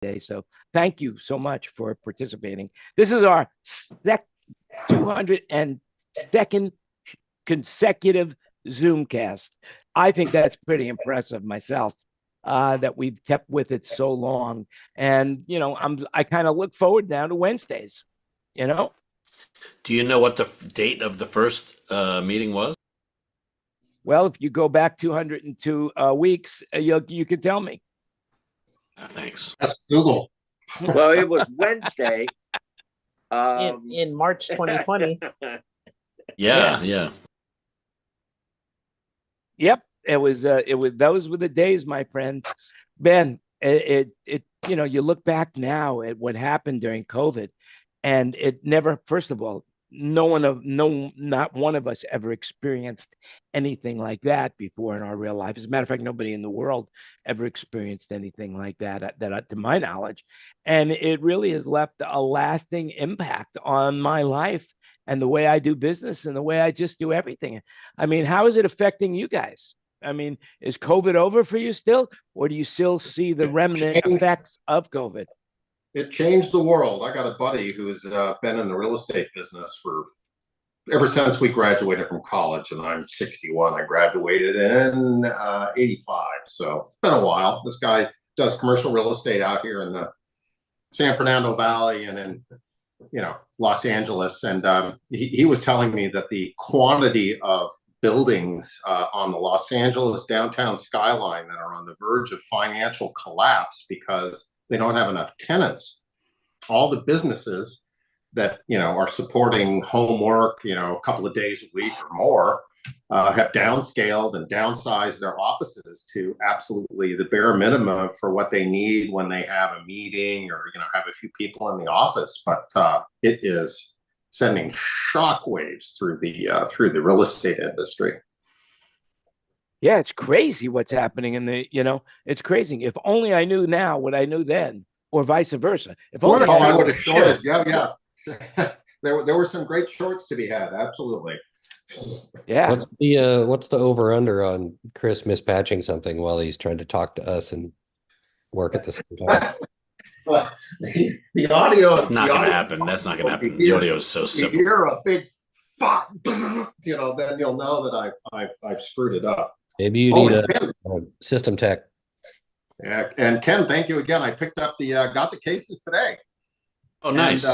today. So thank you so much for participating. This is our 202nd consecutive Zoomcast. I think that's pretty impressive myself. That we've kept with it so long, and I kind of look forward now to Wednesdays. Do you know what the date of the first meeting was? Well, if you go back 202 weeks, you can tell me. Thanks. That's Google. Well, it was Wednesday. In March 2020. Yeah. Yep, it was. Those were the days, my friend. Ben, you look back now at what happened during COVID, and it never. First of all, not one of us ever experienced anything like that before in our real life. As a matter of fact, nobody in the world ever experienced anything like that, to my knowledge. And it really has left a lasting impact on my life and the way I do business and the way I just do everything. I mean, how is it affecting you guys? I mean, is COVID over for you still, or do you still see the remnant effects of COVID? It changed the world. I got a buddy who's been in the real estate business ever since we graduated from college, and I'm 61. I graduated in 85, so it's been a while. This guy does commercial real estate out here in the San Fernando Valley and in Los Angeles, and he was telling me that the quantity of buildings on the Los Angeles downtown skyline that are on the verge of financial collapse because they don't have enough tenants. All the businesses that are supporting homework, a couple of days a week or more, have downscaled and downsized their offices to absolutely the bare minimum for what they need when they have a meeting or have a few people in the office. But it is sending shockwaves through the real estate industry. Yeah, it's crazy what's happening it's crazy. If only I knew now what I knew then, or vice versa. If only I would have shorted. Yeah. There were some great shorts to be had. Absolutely. Yeah. What's the over under on Chris mispatching something while he's trying to talk to us and work at the same time? Well, the audio. It's not going to happen. That's not going to happen. The audio is so simple. You hear a big fuck, then you'll know that I've screwed it up. Maybe you need a system tech. Yeah, and Ken, thank you again. I picked up got the cases today. Oh, nice.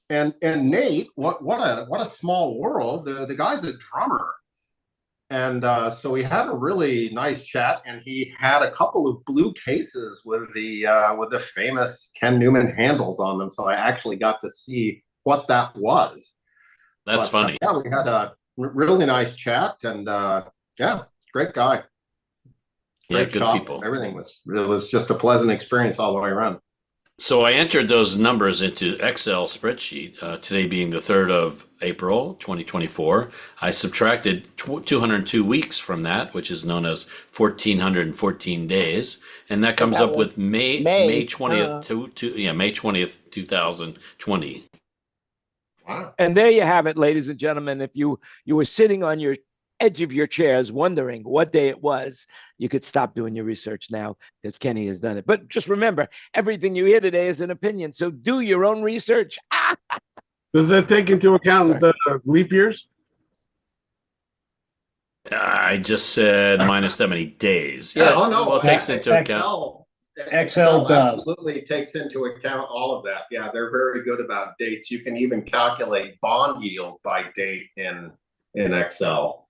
And Nate, what a small world. The guy's a drummer, and so we had a really nice chat. And he had a couple of blue cases with the famous Ken Newman handles on them. So I actually got to see what that was. That's funny. Yeah, we had a really nice chat, and great guy. Great good shop. People. Everything was just a pleasant experience all the way around. So I entered those numbers into Excel spreadsheet, today being the 3rd of April, 2024. I subtracted 202 weeks from that, which is known as 1,414 days. And that comes up with May 20th, May 20th, 2020. Wow. And there you have it, ladies and gentlemen. If you were sitting on your edge of your chairs wondering what day it was, you could stop doing your research now because Kenny has done it. But just remember, everything you hear today is an opinion, so do your own research. Does that take into account the leap years? I just said minus that many days. Yeah, well, it takes into account. Excel does. Absolutely takes into account all of that. Yeah, they're very good about dates. You can even calculate bond yield by date in Excel.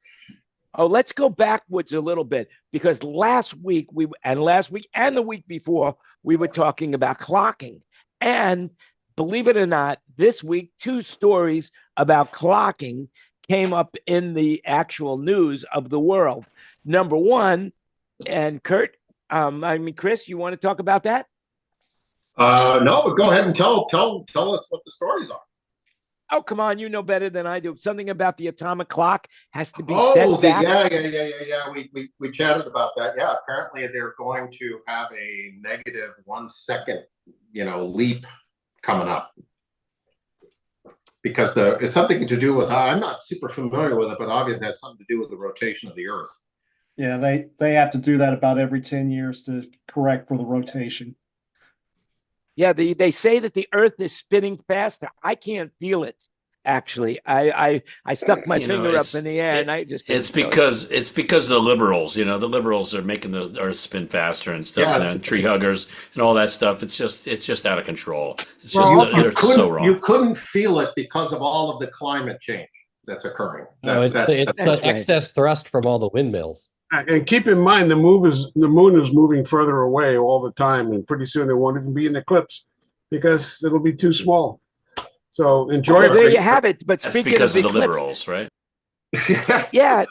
Oh, let's go backwards a little bit, because last week and the week before we were talking about clocking. And believe it or not, this week 2 stories about clocking came up in the actual news of the world. Number one, and Chris, you want to talk about that? No, but go ahead and tell us what the stories are. Oh, come on, you know better than I do. Something about the atomic clock has to be set back. Yeah. We chatted about that. Yeah, apparently they're going to have a negative 1 second, leap coming up. Because it's something to do with, I'm not super familiar with it, but obviously it has something to do with the rotation of the Earth. Yeah, they have to do that about every 10 years to correct for the rotation. Yeah, they say that the Earth is spinning faster. I can't feel it. Actually, I stuck my You know, finger up in the air and I just couldn't feel it. it's because the liberals, the liberals are making the earth spin faster and stuff, Yeah, and tree huggers and all that stuff. It's just out of control. It's just Well, they're so wrong. you couldn't feel it because of all of the climate change that's occurring. No, it's That's the right. excess thrust from all the windmills. And keep in mind, the moon is moving further away all the time, and pretty soon it won't even be an eclipse because it'll be too small. So enjoy Well, there it. you have it. But That's speaking because of of the eclipse, liberals, right? yeah,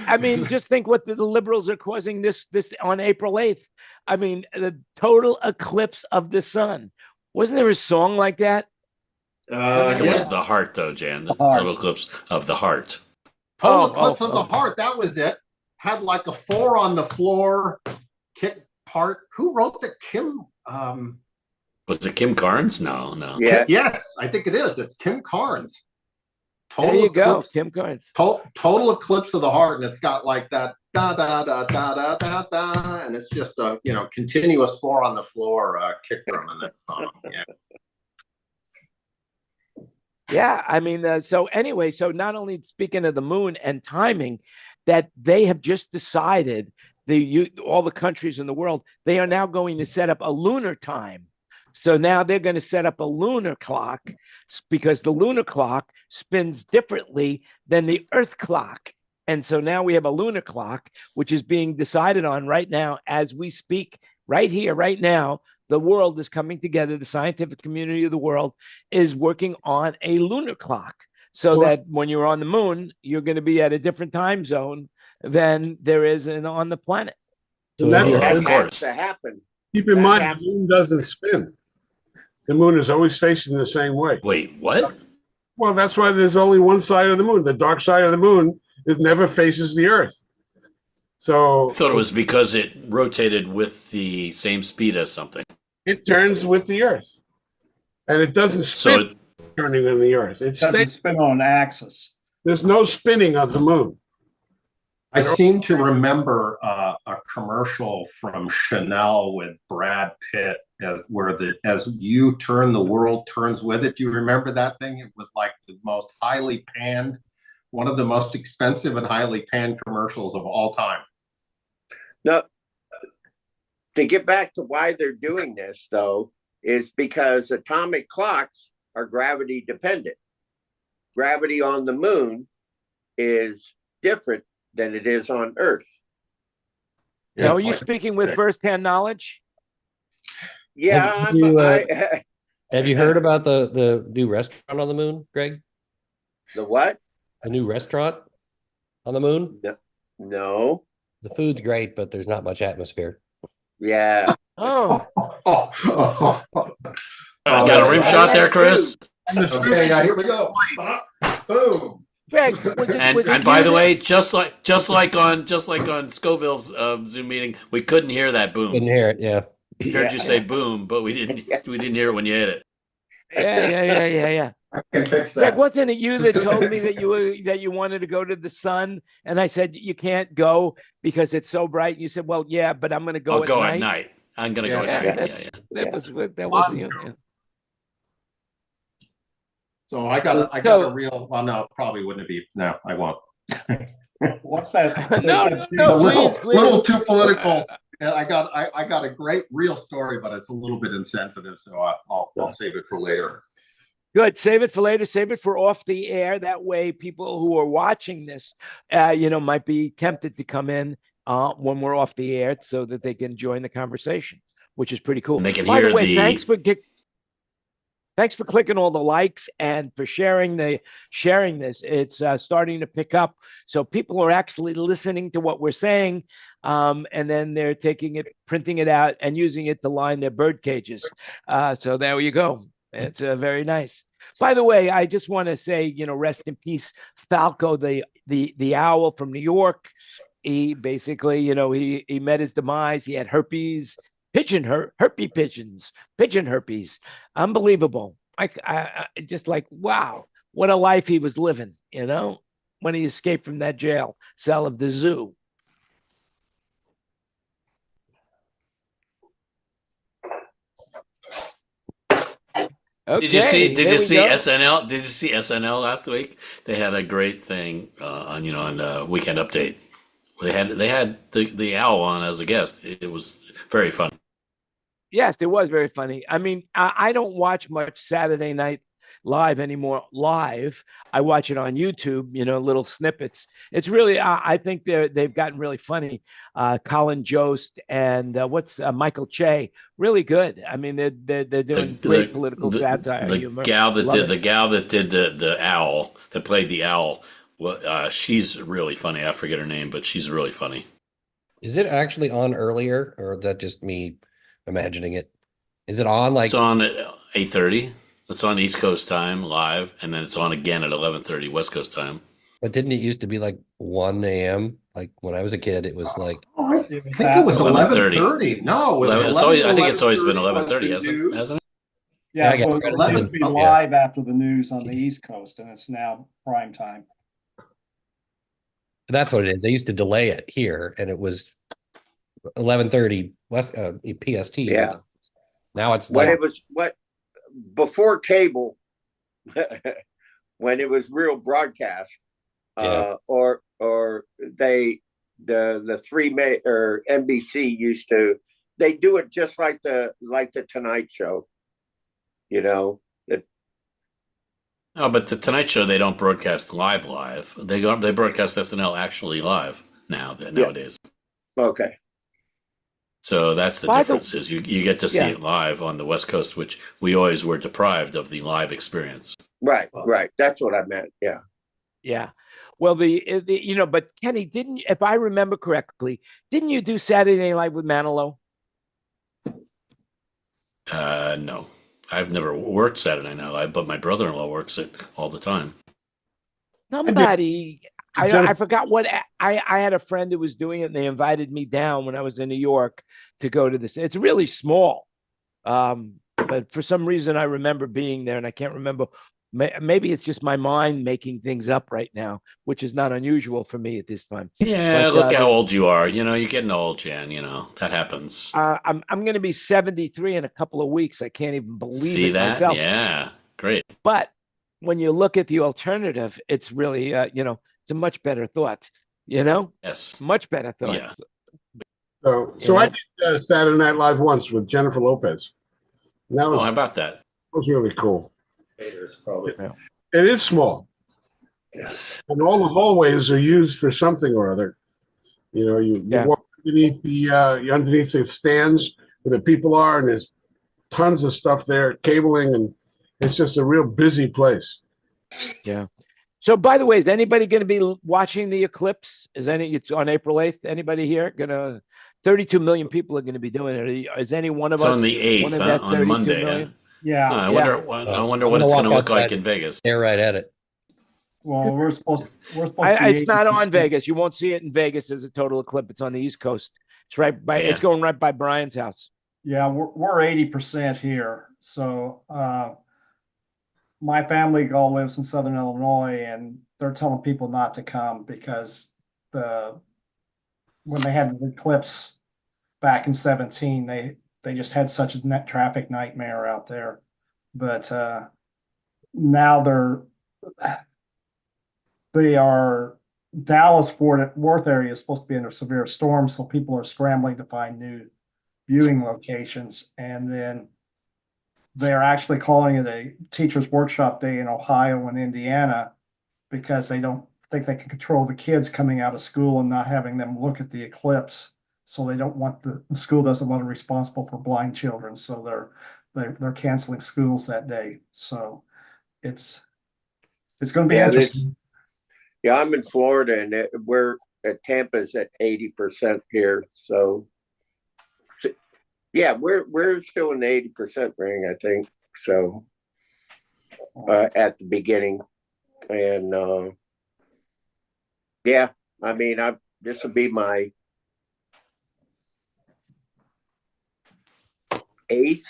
I mean, just think what the liberals are causing this on April 8th. I mean, the total eclipse of the sun. Wasn't there a song like that? It was Yeah. the heart, though, Jan. The heart. total eclipse of the heart. Total Oh, eclipse of the oh. heart. That was it. Had like a 4 on the floor, kick part. Who wrote the Kim? Was it Kim Carnes? No. Yeah. Yes, I think it is. It's Kim Carnes. There you go, eclipse, Kim Carnes. total eclipse of the heart, and it's got like that da da da da da da da, and it's just a continuous 4 on the floor kick drum in that song. Yeah. Yeah, I mean, so anyway, so not only speaking of the moon and timing, that they have just decided all the countries in the world, they are now going to set up a lunar time. So now they're going to set up a lunar clock because the lunar clock spins differently than the Earth clock. And so now we have a lunar clock, which is being decided on right now as we speak, right here, right now. The world is coming together. The scientific community of the world is working on a lunar clock so that when you're on the moon, you're going to be at a different time zone than there is on the planet. And that's, Of That course. has to happen. keep in That mind, happens. the moon doesn't spin. The moon is always facing the same way. Wait, what? Well, that's why there's only one side of the moon. The dark side of the moon, it never faces the Earth. So I thought it was because it rotated with the same speed as something. it turns with the Earth, and it doesn't So spin turning on the Earth. It Doesn't stays. spin on an axis. There's no spinning of the moon. I seem to remember a commercial from Chanel with Brad Pitt as you turn, the world turns with it. Do you remember that thing? It was like the most highly panned, one of the most expensive and highly panned commercials of all time. No, to get back to why they're doing this, though, is because atomic clocks are gravity dependent. Gravity on the moon is different than it is on Earth. Now, are you speaking with firsthand knowledge? Yeah, Have you heard about the new restaurant on the moon, Greg? the what? The new restaurant on the moon? No. The food's great, but there's not much atmosphere. Yeah. Oh, got a rim shot there, Chris. Okay, yeah, here we go. Boom. Greg, was it And by you the that- way, just like on Scoville's Zoom meeting, we couldn't hear that boom. Couldn't hear it, yeah. We heard you say boom, but we didn't hear it when you hit it. Yeah. I can fix Greg, that. wasn't it you that told me that you wanted to go to the sun? And I said you can't go because it's so bright. And you said, well, yeah, but I'm going to go I'll at go night. at night. I'm gonna go Yeah, at night. Yeah. That was you. Yeah. So I got a real. Well, no, probably wouldn't be. No, I won't. What's that? No, a please. little too political. And I got a great real story, but it's a little bit insensitive, so I'll save it for later. Good. Save it for later. Save it for off the air. That way, people who are watching this, might be tempted to come in when we're off the air, so that they can join the conversation, which is pretty cool. And they can By hear the way, the- thanks for clicking all the likes and for sharing this. It's starting to pick up. So people are actually listening to what we're saying, and then they're taking it, printing it out, and using it to line their bird cages. So there you go. It's very nice. By the way, I just want to say, rest in peace, Falco, the owl from New York. He basically, he met his demise. He had herpes. Pigeon herpes. Unbelievable. I just like, wow, what a life he was living, when he escaped from that jail cell of the zoo. Did you see? Okay, Did there you we see go. SNL? Did you see SNL last week? They had a great thing on Weekend Update. They had the owl on as a guest. It was very fun. Yes, it was very funny. I mean, I don't watch much Saturday Night Live anymore. Live, I watch it on YouTube. Little snippets. It's really, I think they've gotten really funny. Colin Jost and what's Michael Che, really good. I mean, they're The doing great the political the, satire the humor. gal that Love did it. the owl that played the owl. Well, she's really funny. I forget her name, but she's really funny. Is it actually on earlier, or is that just me imagining it? Is it on It's like, on at 8:30. It's on East Coast time live, and then it's on again at 11:30 West Coast time. but didn't it used to be like 1 a.m.? Like when I was a kid, it was like, Oh, I It was think it was 11:30. 11:30. No, it was 11, it's always, 11 I to think it's always been 11:30 11:30, was the news. hasn't it? Yeah, I got well, credit it used for to be the- live after the news on the East Coast, and it's now prime time. that's what it is. They used to delay it here, and it was 11:30 West PST. Yeah. Now it's When like it was before cable, when it was real broadcast, Yeah. or the or NBC used to, they do it just like the Tonight Show, you know. No, but the Tonight Show they don't broadcast live. They broadcast SNL actually live nowadays. Okay. So that's the By the- difference is you get to see Yeah. it live on the West Coast, which we always were deprived of the live experience. Right. That's what I meant. Yeah. Yeah. Well, but Kenny, didn't, if I remember correctly, didn't you do Saturday Night Live with Manilow? No, I've never worked Saturday Night Live, but my brother-in-law works it all the time. Somebody, I Jennifer- forgot what I had a friend who was doing it, and they invited me down when I was in New York to go to this. It's really small, but for some reason I remember being there, and I can't remember. Maybe it's just my mind making things up right now, which is not unusual for me at this time. Yeah, But, look how old you are. You're getting old, Jan. That happens. I'm going to be 73 in a couple of weeks. I can't even believe See it that? myself. Yeah, great. But when you look at the alternative, it's really, it's a much better thought. Yes. Much better thought. Yeah. So I did Saturday Night Live once with Jennifer Lopez. And that Oh, how was about that? really cool. Probably. It is small, Yes. and all the hallways are used for something or other. You Yeah. walk underneath the stands where the people are, and there's tons of stuff there, cabling, and it's just a real busy place. Yeah. So, by the way, is anybody going to be watching the eclipse? It's on April 8th. Anybody here 32 million people are going to be doing it. Is any one of It's us on the 8th, one of huh? that On 32 Monday. million? Yeah. I Yeah. wonder what I'm it's gonna going to walk look like outside. in Vegas. Stare right at it. Well, we're supposed to be It's not on 80%. Vegas. You won't see it in Vegas as a total eclipse. It's on the East Coast. It's right by. Yeah. It's going right by Brian's house. Yeah, we're 80% here. So my family all lives in Southern Illinois, and they're telling people not to come because when they had the eclipse back in 17, they just had such a net traffic nightmare out there. But now they are Dallas Fort Worth area is supposed to be under severe storm, so people are scrambling to find new viewing locations. And then they're actually calling it a teachers workshop day in Ohio and Indiana because they don't think they can control the kids coming out of school and not having them look at the eclipse. So they don't want the school doesn't want to be responsible for blind children. So they're canceling schools that day. So it's going to be interesting. Yeah, I'm in Florida, and we're at Tampa's at 80% here. So yeah, we're still in the 80% ring, I think. So at the beginning, and yeah, I mean, this will be my 8th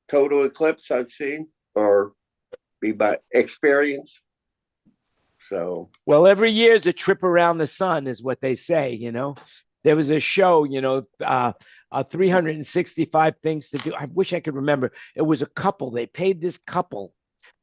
total eclipse I've seen, or be by experience. So Well, every year is a trip around the sun, is what they say. there was a show, 365 things to do. I wish I could remember. It was a couple. They paid this couple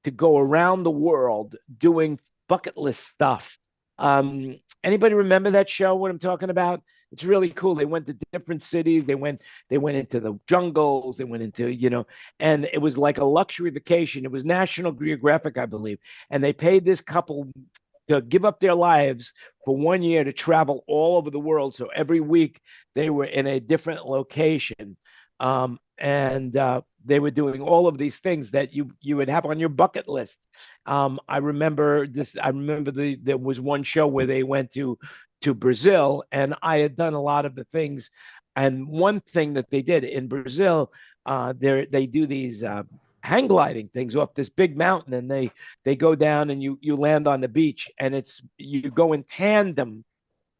to go around the world doing bucket list stuff. Anybody remember that show? What I'm talking about? It's really cool. They went to different cities. They went into the jungles. They went into, and it was like a luxury vacation. It was National Geographic, I believe, and they paid this couple to give up their lives for 1 year to travel all over the world. So every week they were in a different location. And they were doing all of these things that you would have on your bucket list. I remember this. I remember there was one show where they went to Brazil, and I had done a lot of the things. And one thing that they did in Brazil, they do these hang gliding things off this big mountain, and they go down and you land on the beach, and you go in tandem.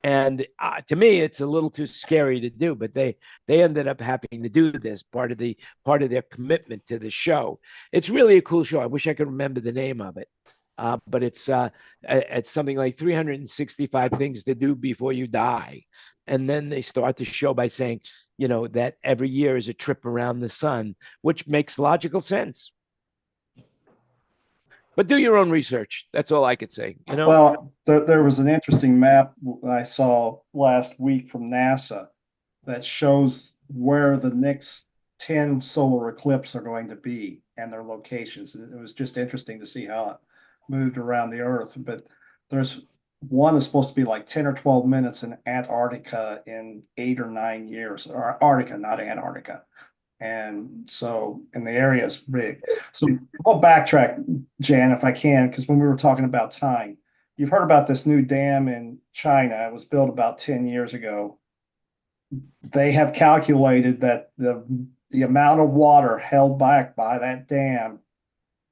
And to me, it's a little too scary to do, but they ended up having to do this part of their commitment to the show. It's really a cool show. I wish I could remember the name of it, but it's something like 365 things to do before you die, and then they start the show by saying, that every year is a trip around the sun, which makes logical sense. But do your own research. That's all I could say. Well, there was an interesting map I saw last week from NASA that shows where the next 10 solar eclipses are going to be and their locations. And it was just interesting to see how it moved around the Earth. But there's one that's supposed to be like 10 or 12 minutes in Antarctica in 8 or 9 years, or Arctica, not Antarctica. And the area is big. So I'll backtrack, Jan, if I can, because when we were talking about time, you've heard about this new dam in China. It was built about 10 years ago. They have calculated that the amount of water held back by that dam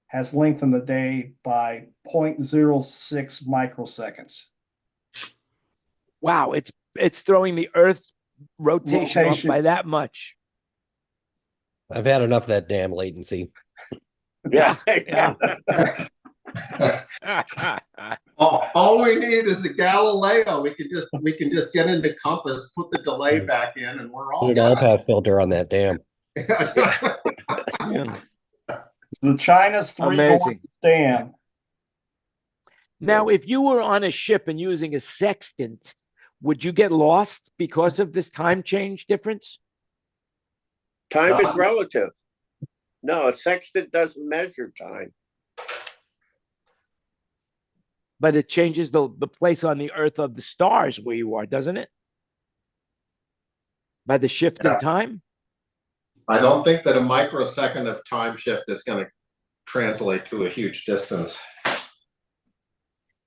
has lengthened the day by 0.06 microseconds. Wow, it's throwing the Earth's rotation off by that much. I've had enough of that damn latency. Yeah. All we need is a Galileo. We can just get into compass, put the delay back in, and we're all Put an iPath filter on that dam. So China's three dam. Now, if you were on a ship and using a sextant, would you get lost because of this time change difference? Time is relative. No, a sextant doesn't measure time. But it changes the place on the Earth of the stars where you are, doesn't it? By the shift in time? I don't think that a microsecond of time shift is going to translate to a huge distance.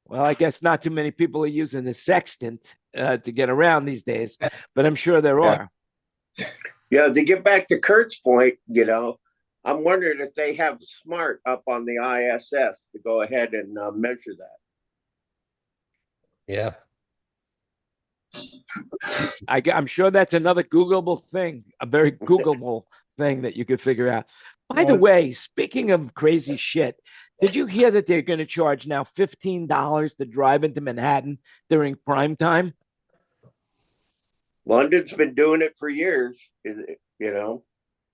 Well, I guess not too many people are using the sextant to get around these days, but I'm sure there are. Yeah, to get back to Kurt's point, I'm wondering if they have SMART up on the ISS to go ahead and measure that. Yeah. I'm sure that's another Googleable thing, a very Googleable thing that you could figure out. By the way, speaking of crazy shit, did you hear that they're going to charge now $15 to drive into Manhattan during prime time? London's been doing it for years,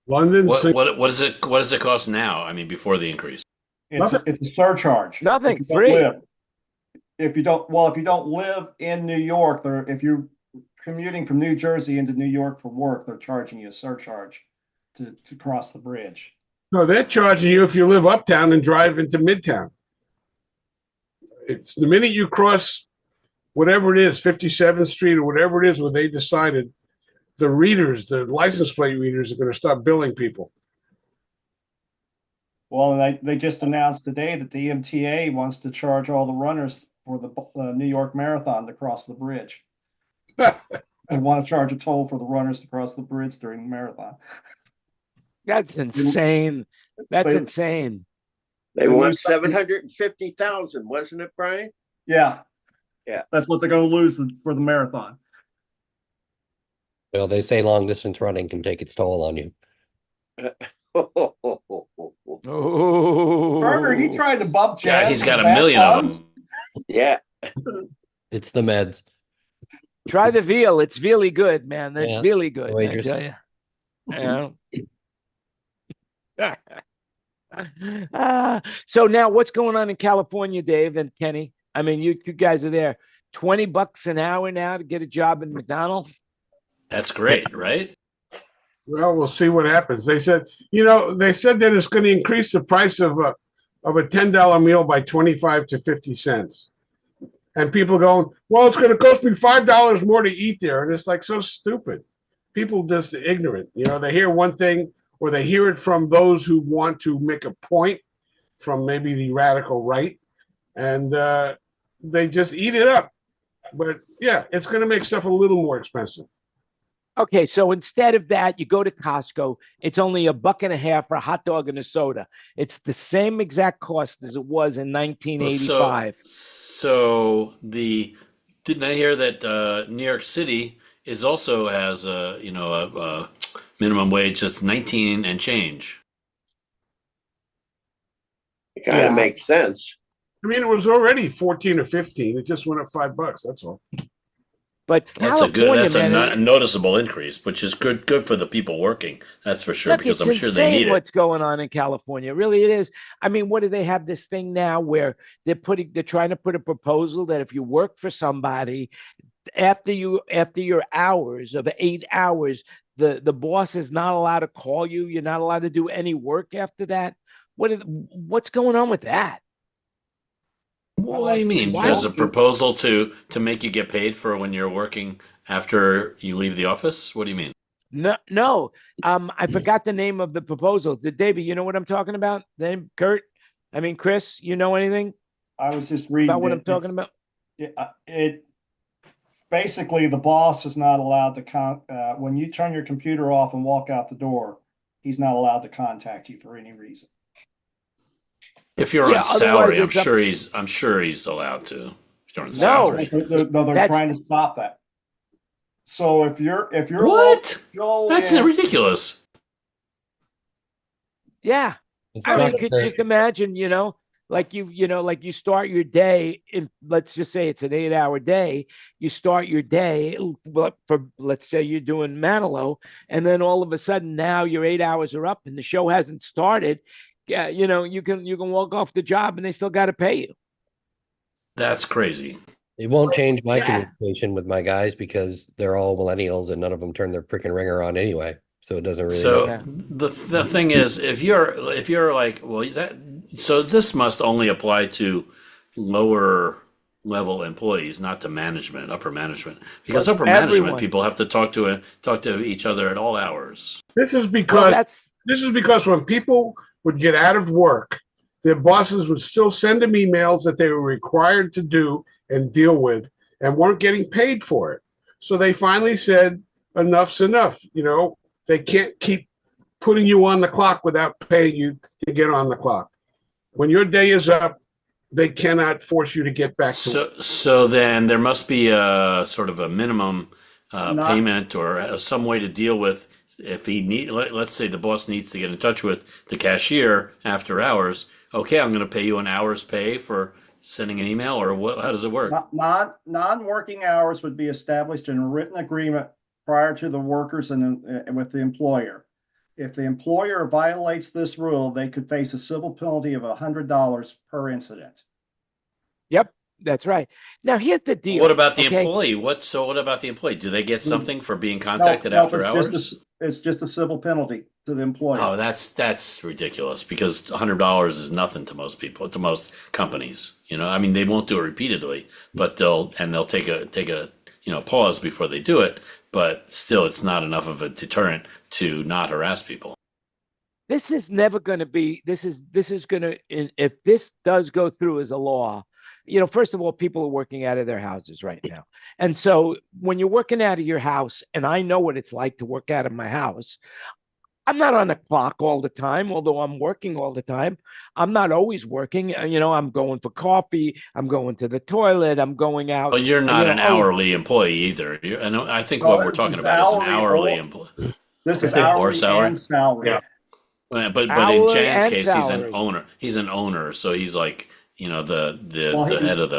London. What does it cost now? I mean, before the increase. It's a surcharge. Nothing free. If you don't live in New York, if you're commuting from New Jersey into New York for work, they're charging you a surcharge to cross the bridge. No, they're charging you if you live uptown and drive into Midtown. It's the minute you cross whatever it is, 57th Street or whatever it is, where they decided the license plate readers are going to start billing people. Well, they just announced today that the MTA wants to charge all the runners for the New York Marathon to cross the bridge. And want to charge a toll for the runners to cross the bridge during the marathon. That's insane. That's insane. They want 750,000, wasn't it, Brian? Yeah. Yeah. That's what they're going to lose for the marathon. Well, they say long distance running can take its toll on you. Oh, Berger, you trying to bump Jan? Yeah, he's got a million of them. Yeah. It's the meds. Try the veal. It's really good, man. It's Yeah, really good. I wagers. tell you. So now what's going on in California, Dave and Kenny? I mean, you guys are there. $20 an hour now to get a job in McDonald's. That's great, right? Well, we'll see what happens. They said that it's going to increase the price of a $10 meal by 25 to 50 cents. And people going, well, it's going to cost me $5 more to eat there. And it's like so stupid. People just ignorant. They hear one thing or they hear it from those who want to make a point from maybe the radical right. And they just eat it up. But yeah, it's going to make stuff a little more expensive. Okay, so instead of that, you go to Costco. It's only $1.50 for a hot dog and a soda. It's the same exact cost as it was in 1985. Didn't I hear that New York City also has a minimum wage that's 19 and change? It kind of makes sense. I mean, it was already 14 or 15. It just went up $5. That's all. But That's a noticeable increase, which is good for the people working. That's for sure, because I'm sure they need it. What's going on in California? Really, it is. I mean, what do they have this thing now where they're trying to put a proposal that if you work for somebody after your hours of 8 hours, the boss is not allowed to call you. You're not allowed to do any work after that. What's going on with that? What do you mean? There's a proposal to make you get paid for when you're working after you leave the office? What do you mean? No. I forgot the name of the proposal. Davey, you know what I'm talking about? Then Kurt? I mean, Chris, you know anything I was just reading about what I'm talking about? It basically, the boss is not allowed to when you turn your computer off and walk out the door, he's not allowed to contact you for any reason. If you're on salary, I'm sure he's allowed to. If you're on salary. No, they're trying to stop that. So if you're what? That's ridiculous. Yeah. I mean, could just imagine, like you start your day in, let's just say it's an 8-hour day. You start your day for, let's say you're doing Manilow, and then all of a sudden now your 8 hours are up and the show hasn't started. Yeah, you can walk off the job and they still got to pay you. That's crazy. It won't change my communication with my guys because they're all millennials and none of them turn their freaking ringer on anyway. So it doesn't really. So the thing is, if you're like, well, so this must only apply to lower level employees, not to management, upper management, because upper management people have to talk to each other at all hours. This is because when people would get out of work, their bosses would still send them emails that they were required to do and deal with and weren't getting paid for it. So they finally said, enough's enough. They can't keep putting you on the clock without paying you to get on the clock. When your day is up, they cannot force you to get back to work. So then there must be a sort of a minimum payment or some way to deal with if let's say the boss needs to get in touch with the cashier after hours. Okay, I'm going to pay you an hour's pay for sending an email, or what? How does it work? Non-working hours would be established in a written agreement prior to the workers and with the employer. If the employer violates this rule, they could face a civil penalty of $100 per incident. Yep. That's right. Now here's the deal. What about the employee? What about the employee? Do they get something for being contacted after hours? It's just a civil penalty to the employee. Oh, that's ridiculous, because $100 is nothing to most people, to most companies. I mean, they won't do it repeatedly, but they'll take a pause before they do it. But still, it's not enough of a deterrent to not harass people. This is never going to be. This is going to, if this does go through as a law. First of all, people are working out of their houses right now. And so when you're working out of your house, and I know what it's like to work out of my house, I'm not on the clock all the time, although I'm working all the time. I'm not always working. I'm going for coffee. I'm going to the toilet. I'm going out. Well, you're not an hourly employee either. I think what we're talking about is an hourly employee. This is hourly or salary. And salary. Yeah. But in Jan's case, he's an owner. He's an owner, so he's like Well, the head of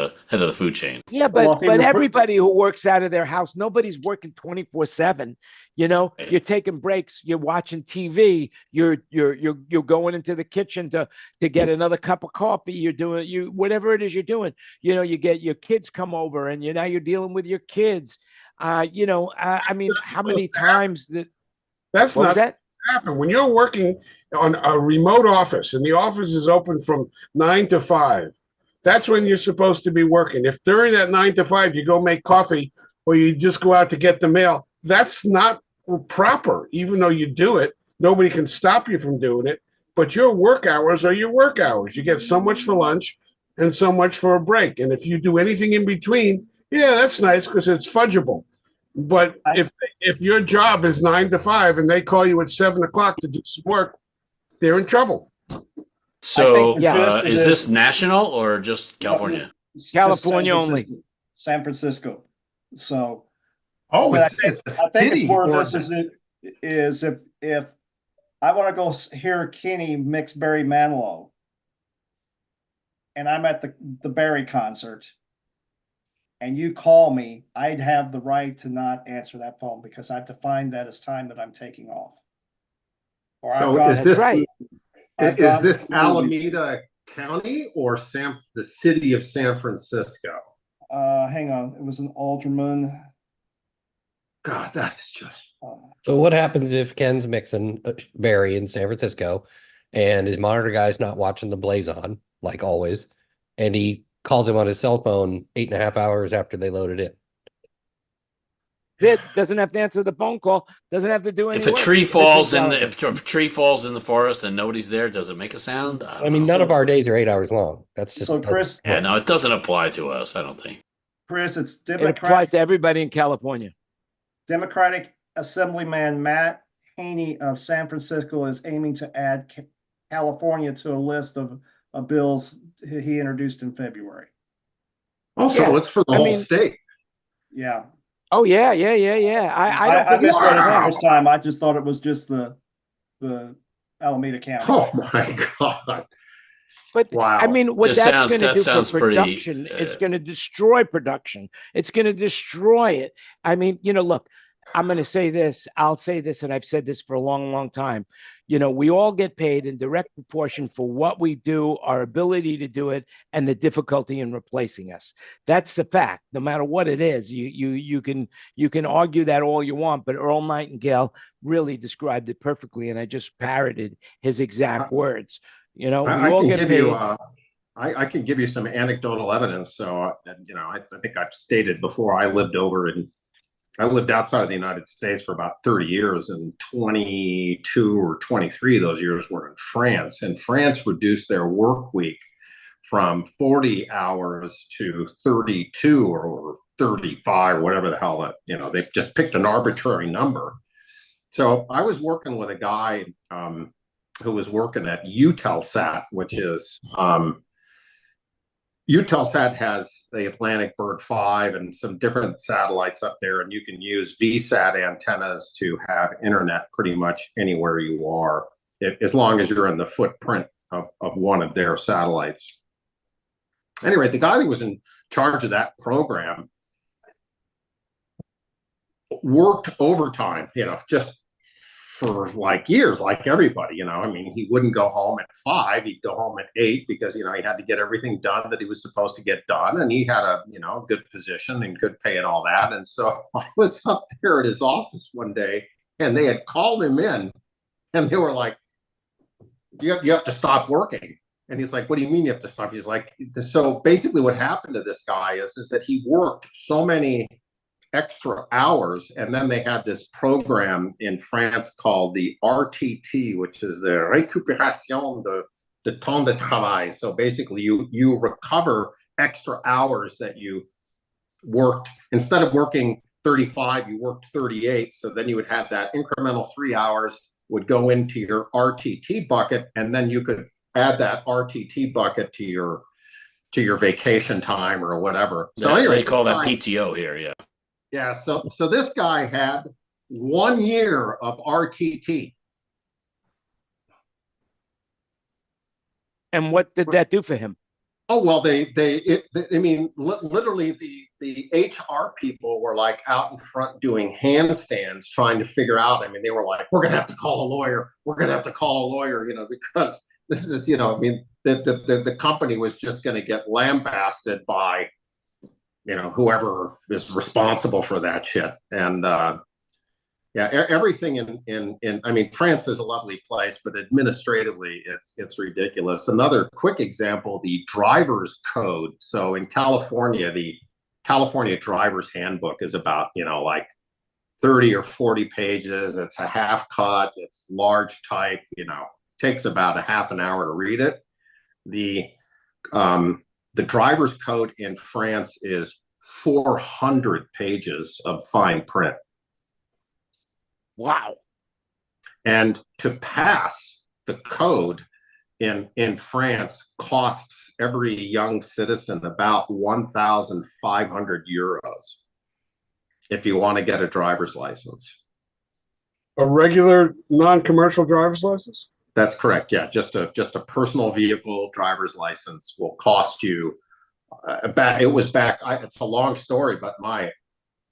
the food chain. Yeah, Well, if he but were everybody who works out of their house, nobody's working 24/7. Right. You're taking breaks, you're watching TV, you're going into the kitchen to get another cup of coffee, you're doing you whatever it is you're doing. You get your kids come over and now you're dealing with your kids. I mean, how many times that That's what was not that? happen when you're working on a remote office and the office is open from 9 to 5. That's when you're supposed to be working. If during that 9 to 5 you go make coffee or you just go out to get the mail, that's not proper. Even though you do it, nobody can stop you from doing it. But your work hours are your work hours. You get so much for lunch and so much for a break. And if you do anything in between, yeah, that's nice because it's fudgeable. But if your job is 9 to 5 and they call you at 7 o'clock to do some work, they're in trouble. So, the gist of is this national or just California? it's just California San only. Francisco- San Francisco. So, Oh, but it's a I think it's city where this ordinance. is if I want to go hear Kenny mix Barry Manilow, and I'm at the Barry concert, and you call me, I'd have the right to not answer that phone because I've defined that as time that I'm taking off. Or I've So gone is to- this Right. I've is gone this to- Alameda County or the city of San Francisco? Hang on, it was an alderman. God, that is just So what happens if Ken's mixing Barry in San Francisco and his monitor guy's not watching the blaze on, like always, and he calls him on his cell phone 8.5 hours after they load it in? It doesn't have to answer the phone call, doesn't have to do any If a work. tree This falls is in relevant. if a tree falls in the forest and nobody's there, does it make a sound? I mean, none of our days are 8 hours long. That's just So Chris, Yeah, no, it doesn't apply to us. I don't think. it's It applies to everybody in California. Democratic Assemblyman Matt Haney of San Francisco is aiming to add California to a list of bills he introduced in February. also Yeah, it's for the I whole mean- state. Yeah. Oh yeah. I don't think it's misread for it the them. first time. I just thought it was just the Alameda County. Oh my God. But Wow. I mean, what Just that's sounds- going to that do sounds for pretty, production, it's going to destroy production. It's going to destroy it. I mean, look, I'm going to say this. I'll say this, and I've said this for a long, long time. We all get paid in direct proportion for what we do, our ability to do it, and the difficulty in replacing us. That's the fact. No matter what it is, you can argue that all you want, but Earl Nightingale really described it perfectly, and I just parroted his exact words. We I all can get give paid. you I can give you some anecdotal evidence. So I think I've stated before, I lived outside of the United States for about 30 years, and 22 or 23 of those years were in France. And France reduced their work week from 40 hours to 32 or 35, whatever the hell they've just picked an arbitrary number. So I was working with a guy who was working at Eutelsat, which is Eutelsat has the Atlantic Bird 5 and some different satellites up there, and you can use VSAT antennas to have internet pretty much anywhere you are, as long as you're in the footprint of one of their satellites. Anyway, the guy who was in charge of that program worked overtime, just for like years, like everybody. I mean, he wouldn't go home at 5, he'd go home at 8 because he had to get everything done that he was supposed to get done, and he had a good position and good pay and all that. And so I was up there at his office one day, and they had called him in, and they were like, you have to stop working. And he's like, what do you mean you have to stop? He's like, so basically what happened to this guy is that he worked so many extra hours, and then they had this program in France called the RTT, which is the récupération de temps de travail. So basically you recover extra hours that you worked. Instead of working 35, you worked 38. So then you would have that incremental 3 hours would go into your RTT bucket, and then you could add that RTT bucket to your vacation time or whatever. So anyway, they call that PTO here. Yeah. Yeah, so this guy had 1 year of RTT. And what did that do for him? Oh well, I mean, literally, the HR people were like out in front doing handstands, trying to figure out. I mean, they were like, "We're gonna have to call a lawyer. We're gonna have to call a lawyer," because this is, I mean, the company was just going to get lambasted by, whoever is responsible for that shit. And yeah, everything in I mean, France is a lovely place, but administratively, it's ridiculous. Another quick example: the driver's code. So in California, the California driver's handbook is about like 30 or 40 pages. It's a half cut. It's large type. Takes about a half an hour to read it. The driver's code in France is 400 pages of fine print. Wow. And to pass the code in France costs every young citizen about 1,500 euros if you want to get a driver's license. A regular non-commercial driver's license? That's correct. Yeah, just a personal vehicle driver's license will cost you it's a long story, but my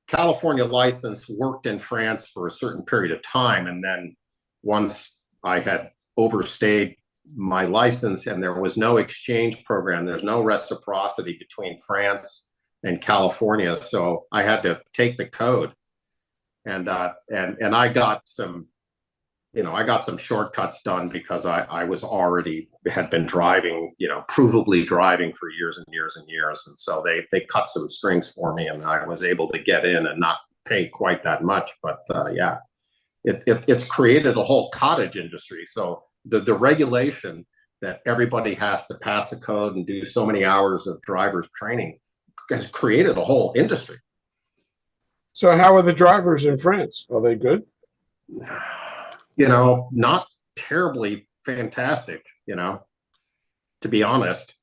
California license worked in France for a certain period of time. And then once I had overstayed my license and there was no exchange program, there's no reciprocity between France and California. So I had to take the code and I got some, I got some shortcuts done because I was had been driving, provably driving for years and years and years. And so they cut some strings for me and I was able to get in and not pay quite that much. But yeah, it's created a whole cottage industry. So the regulation that everybody has to pass the code and do so many hours of driver's training has created a whole industry. So how are the drivers in France? Are they good? Not terribly fantastic, to be honest.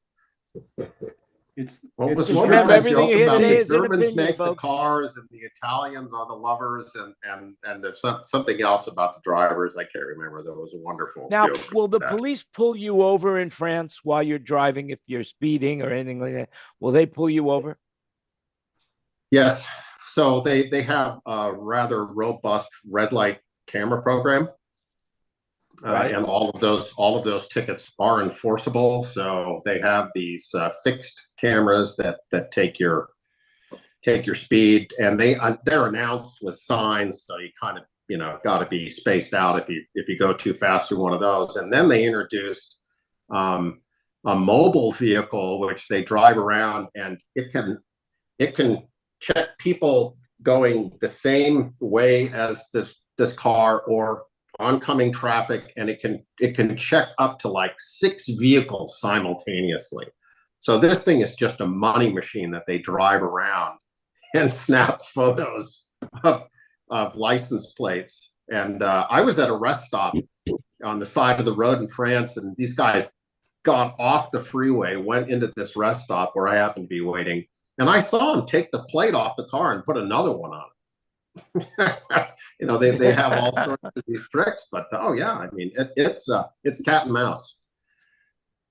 It's What was remember, everything you hear about today the is an Germans opinion, make folks. the cars and the Italians are the lovers and there's something else about the drivers. I can't remember. There was a wonderful Now, joke will the about that. police pull you over in France while you're driving if you're speeding or anything like that? Will they pull you over? Yes. So they have a rather robust red light camera program. Right. And all of those tickets are enforceable. So they have these fixed cameras that take your speed, and they're announced with signs. So you kind of got to be spaced out if you go too fast through one of those. And then they introduced a mobile vehicle which they drive around, and it can check people going the same way as this car or oncoming traffic, and it can check up to like 6 vehicles simultaneously. So this thing is just a money machine that they drive around and snap photos of license plates. And I was at a rest stop on the side of the road in France, and these guys got off the freeway, went into this rest stop where I happened to be waiting, and I saw them take the plate off the car and put another one on it. They have all sorts of these tricks, but oh yeah, I mean it's cat and mouse.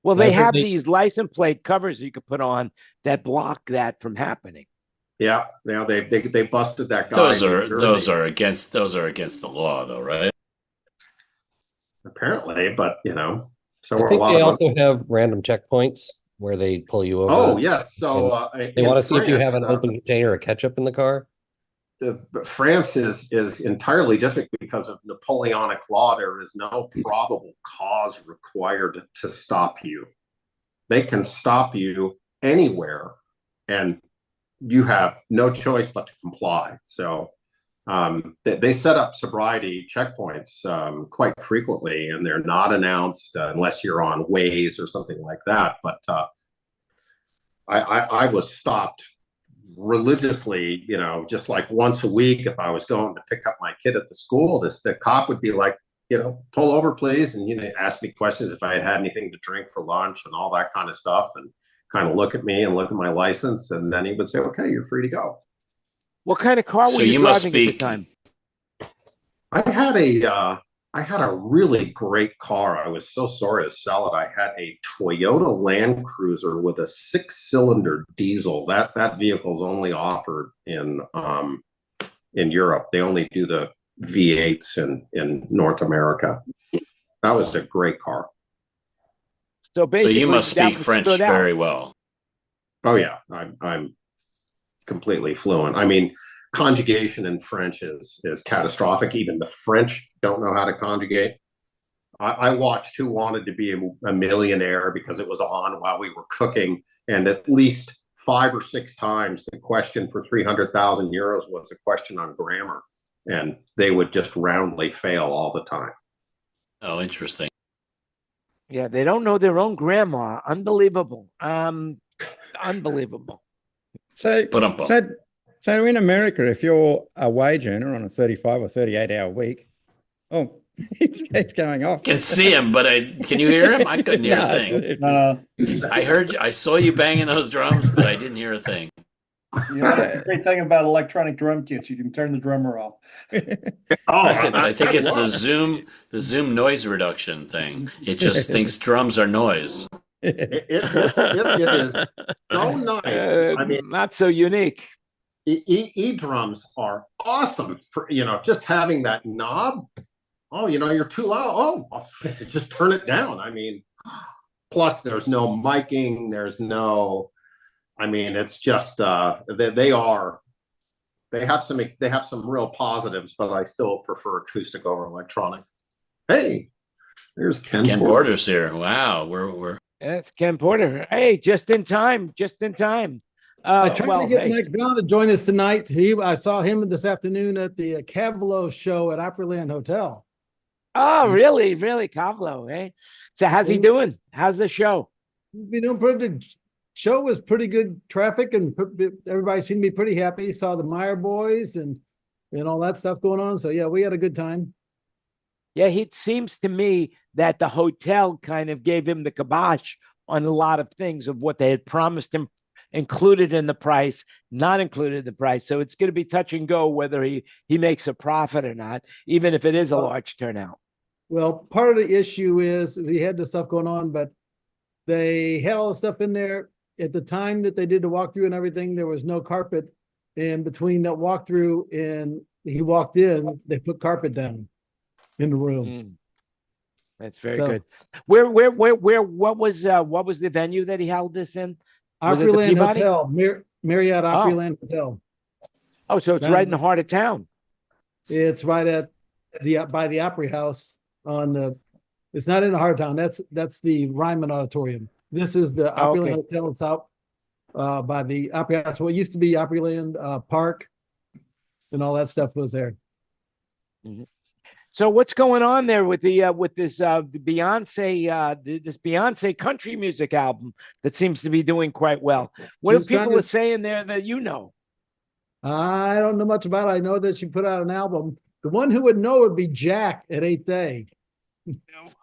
Well, they have these license plate covers you could put on that block that from happening. Yeah, they busted that guy. Those are against the law, though, right? Apparently, but so I think they also have random checkpoints where they pull you over. Oh yes, so they want to see if you have an open container of ketchup in the car. France is entirely different because of Napoleonic law. There is no probable cause required to stop you. They can stop you anywhere, and you have no choice but to comply. So they set up sobriety checkpoints quite frequently, and they're not announced unless you're on Waze or something like that. But I was stopped religiously, just like once a week. If I was going to pick up my kid at the school, the cop would be like, pull over please, and ask me questions if I had anything to drink for lunch and all that kind of stuff, and kind of look at me and look at my license, and then he would say, okay, you're free to go. What kind of car were you driving at the time? I had I had a really great car. I was so sorry to sell it. I had a Toyota Land Cruiser with a 6-cylinder diesel. That vehicle's only offered in Europe. They only do the V8s in North America. That was a great car. So So basically, you must that speak French stood out. very well. Oh yeah, I'm completely fluent. I mean, conjugation in French is catastrophic. Even the French don't know how to conjugate. I watched Who Wanted to Be a Millionaire because it was on while we were cooking, and at least 5 or 6 times the question for 300,000 euros was a question on grammar, and they would just roundly fail all the time. Oh, interesting. Yeah, they don't know their own grandma. Unbelievable. Unbelievable. So, Ba-dum-bum. so in America, if you're a wage earner on a 35 or 38-hour week, oh, it's going off. Can see him, but can you hear him? I couldn't hear a thing. I saw you banging those drums, but I didn't hear a thing. You know, that's the great thing about electronic drum kits. You can turn the drummer off. I think it's the Zoom noise reduction thing. It just thinks drums are noise. It is so nice. I mean, not so unique. E-drums are awesome for, just having that knob. Oh, you're too loud. Oh, just turn it down. I mean, plus there's no miking. It's just they have some real positives, but I still prefer acoustic over electronic. Hey, there's Ken Porter. Porter's here. Wow, we're It's Ken Porter. Hey, just in time. I tried to get Mike Brown to join us tonight. I saw him this afternoon at the Cavalo show at Opryland Hotel. Oh, really? Cavalo, eh? So how's he doing? How's the show? He's been doing pretty good. Show was pretty good traffic, and everybody seemed to be pretty happy. Saw the Meyer boys and all that stuff going on. So yeah, we had a good time. Yeah, it seems to me that the hotel kind of gave him the kibosh on a lot of things of what they had promised him, included in the price, not included in the price. So it's going to be touch and go whether he makes a profit or not, even if it is a large turnout. Well, part of the issue is we had this stuff going on, but they had all the stuff in there at the time that they did the walkthrough and everything. There was no carpet, and between that walkthrough and he walked in, they put carpet down in the room. That's very good. What was the venue that he held this in? Opryland Hotel, Marriott Opryland Hotel. Oh, so it's right in the heart of town. It's right at by the Opry House it's not in the heart of town. That's the Ryman Auditorium. This is the Opryland Hotel. It's out by the Opry House. What used to be Opryland Park and all that stuff was there. Mm-hmm. So what's going on there with this Beyonce country music album that seems to be doing quite well? What are people saying there that you know? I don't know much about it. I know that she put out an album. The one who would know would be Jack at 8th Day.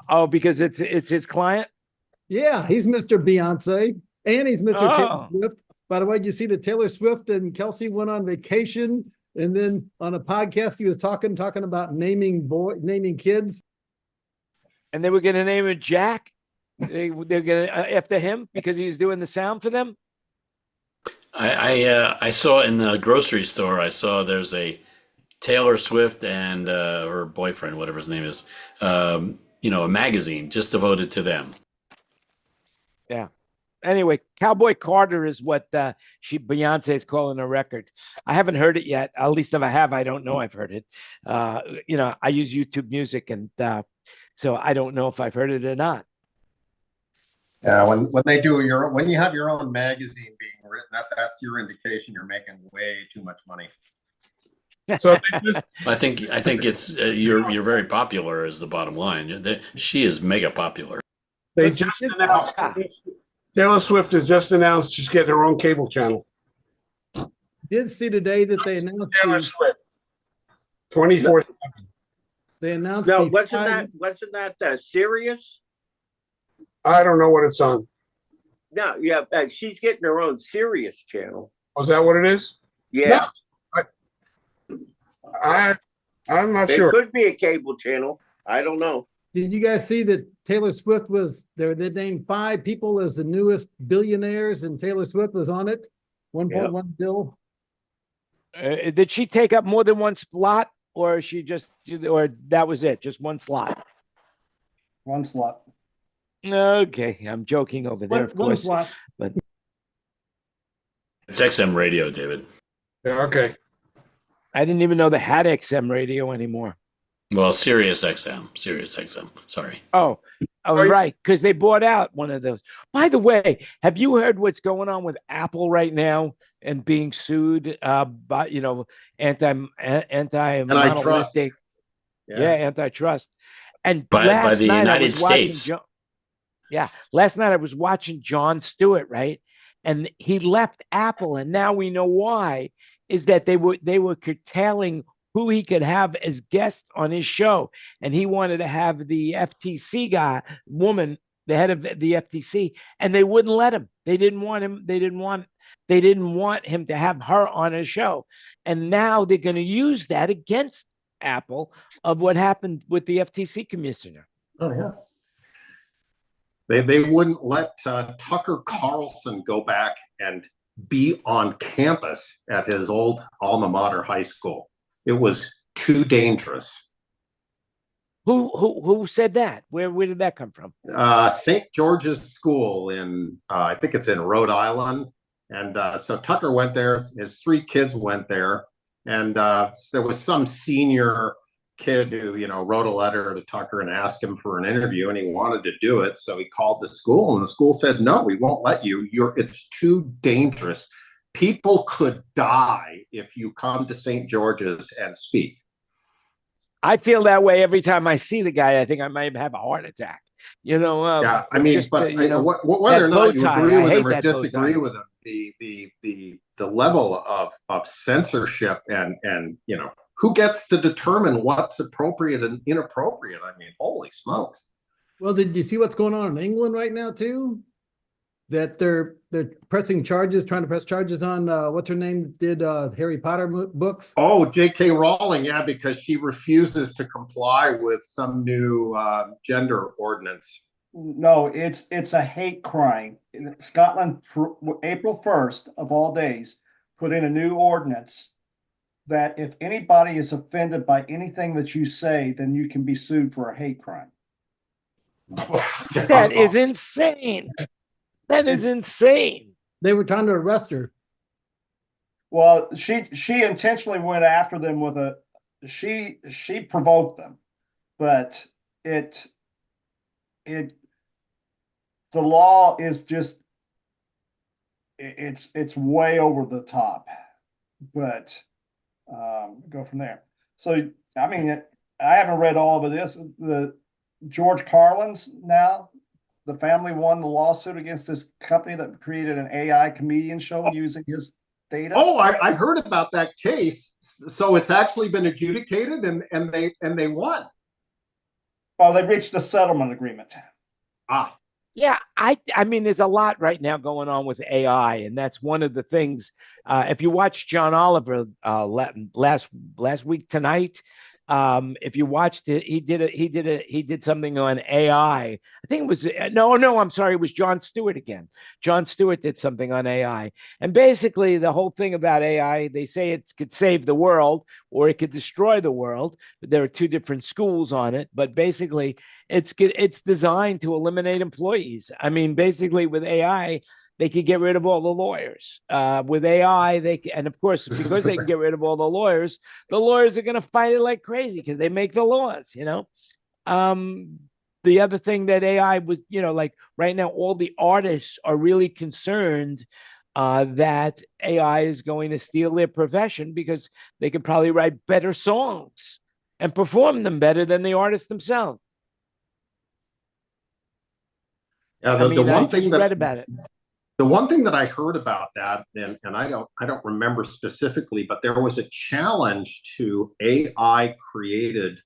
Oh, because it's his client? Yeah, he's Mr. Beyonce and he's Mr. Taylor Swift. By the way, you see that Taylor Swift and Kelsey went on vacation, and then on a podcast he was talking about naming kids. And they were going to name him Jack. They're going to after him because he's doing the sound for them. I saw in the grocery store. I saw there's a Taylor Swift and her boyfriend, whatever his name is, a magazine just devoted to them. Yeah. Anyway, Cowboy Carter is what Beyonce is calling a record. I haven't heard it yet. At least if I have, I don't know I've heard it. I use YouTube Music, and so I don't know if I've heard it or not. Yeah, when you have your own magazine being written, that's your indication you're making way too much money. So I think it's you're very popular is the bottom line. She is mega popular. They just announced Taylor Swift has just announced she's getting her own cable channel. Did see today that they announced Taylor Swift 24/7. They announced. No, wasn't that Sirius? I don't know what it's on. No, yeah, she's getting her own Sirius channel. Oh, is that what it is? Yeah. No, I'm not sure. It could be a cable channel. I don't know. Did you guys see that Taylor Swift was there? They named 5 people as the newest billionaires, and Taylor Swift was on it. 1.1 bill. Did she take up more than one slot, or or that was it, just one slot? One slot. Okay, I'm joking over there, of One course, slot. but It's XM radio, David. Yeah, okay. I didn't even know they had XM radio anymore. Well, Sirius XM. Sorry. Oh, right, because they bought out one of those. By the way, have you heard what's going on with Apple right now and being sued by Antitrust. monopolistic? Yeah, antitrust. And By the United States. Last night I was watching Jon Stewart, right? And he left Apple, and now we know why. Is that they were curtailing who he could have as guests on his show, and he wanted to have the FTC woman, the head of the FTC, and they wouldn't let him. They didn't want him. They didn't want him to have her on his show, and now they're going to use that against Apple of what happened with the FTC commissioner. Oh yeah. They wouldn't let Tucker Carlson go back and be on campus at his old alma mater high school. It was too dangerous. Who said that? Where did that come from? St. George's School in I think it's in Rhode Island, and so Tucker went there. His 3 kids went there, and there was some senior kid who wrote a letter to Tucker and asked him for an interview, and he wanted to do it. So he called the school, and the school said, "No, we won't let you. It's too dangerous. People could die if you come to St. George's and speak." I feel that way every time I see the guy. I think I might have a heart attack. Yeah, I mean, whether or not you agree with him or disagree with him, the level of censorship and who gets to determine what's appropriate and inappropriate? I mean, holy smokes. Well, did you see what's going on in England right now too? That they're trying to press charges on what's her name did Harry Potter books. Oh, J.K. Rowling, yeah, because she refuses to comply with some new gender ordinance. No, it's a hate crime. Scotland, April 1st of all days, put in a new ordinance that if anybody is offended by anything that you say, then you can be sued for a hate crime. That is insane. That is insane. They were trying to arrest her. Well, she intentionally went after them with she provoked them, but the law is just it's way over the top, but go from there. So I mean, I haven't read all of this. The George Carlin's now. The family won the lawsuit against this company that created an AI comedian show using his data. Oh, I heard about that case. So it's actually been adjudicated, and they won. Oh, they reached a settlement agreement. Yeah, I mean, there's a lot right now going on with AI, and that's one of the things. If you watch John Oliver last week tonight, if you watched it, he did something on AI. I think it was no, I'm sorry, it was Jon Stewart again. Jon Stewart did something on AI, and basically the whole thing about AI, they say it could save the world or it could destroy the world. But there are 2 different schools on it, but basically it's designed to eliminate employees. I mean, basically with AI, they could get rid of all the lawyers. With AI, and of course, because they can get rid of all the lawyers are going to fight it like crazy because they make the laws, The other thing that AI was, like right now, all the artists are really concerned that AI is going to steal their profession because they could probably write better songs and perform them better than the artists themselves. Yeah, I read about it. The one thing that I heard about that, and I don't remember specifically, but there was a challenge to AI created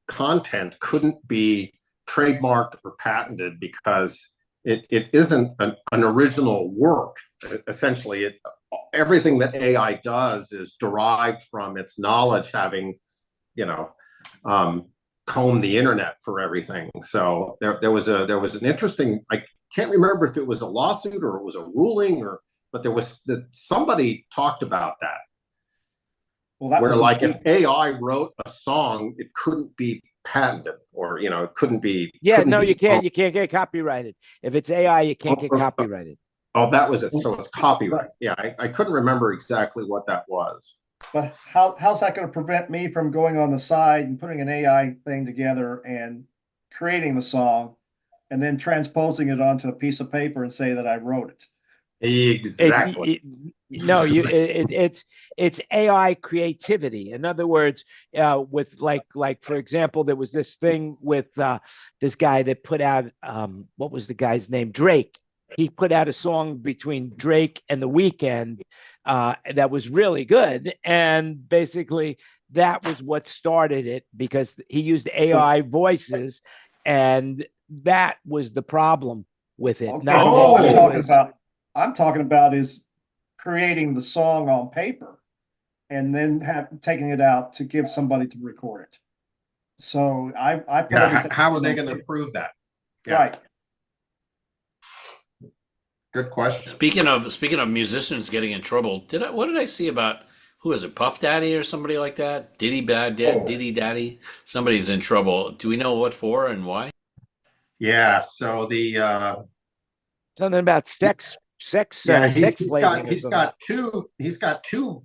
content couldn't be trademarked or patented because it isn't an original work. Essentially, everything that AI does is derived from its knowledge having, comb the internet for everything. So there was an interesting, I can't remember if it was a lawsuit or it was a ruling, but there was somebody talked about that. Well, that where was like if AI wrote a song, it couldn't be patented, or it couldn't be. Yeah, couldn't no, be, you can't. You can't get copyrighted. If it's AI, you can't get Oh, copyrighted. Oh, that was it. So it's copyright. Yeah, I couldn't remember exactly what that was. But how's that going to prevent me from going on the side and putting an AI thing together and creating the song and then transposing it onto a piece of paper and say that I wrote it? Exactly. No, it's AI creativity. In other words, with like for example, there was this thing with this guy that put out what was the guy's name? Drake. He put out a song between Drake and The Weeknd that was really good, and basically that was what started it because he used AI voices, and that was the problem with it. Okay, Not well, that I'm talking about is creating the song on paper and then taking it out to give somebody to record it. So I put Yeah, how are they going to prove that? Yeah. Right. Good question. Speaking of musicians getting in trouble, what did I see about who is it? Puff Daddy or somebody like that? Diddy Daddy? Somebody's in trouble. Do we know what for and why? Yeah, so the something about sex. Yeah, he's got two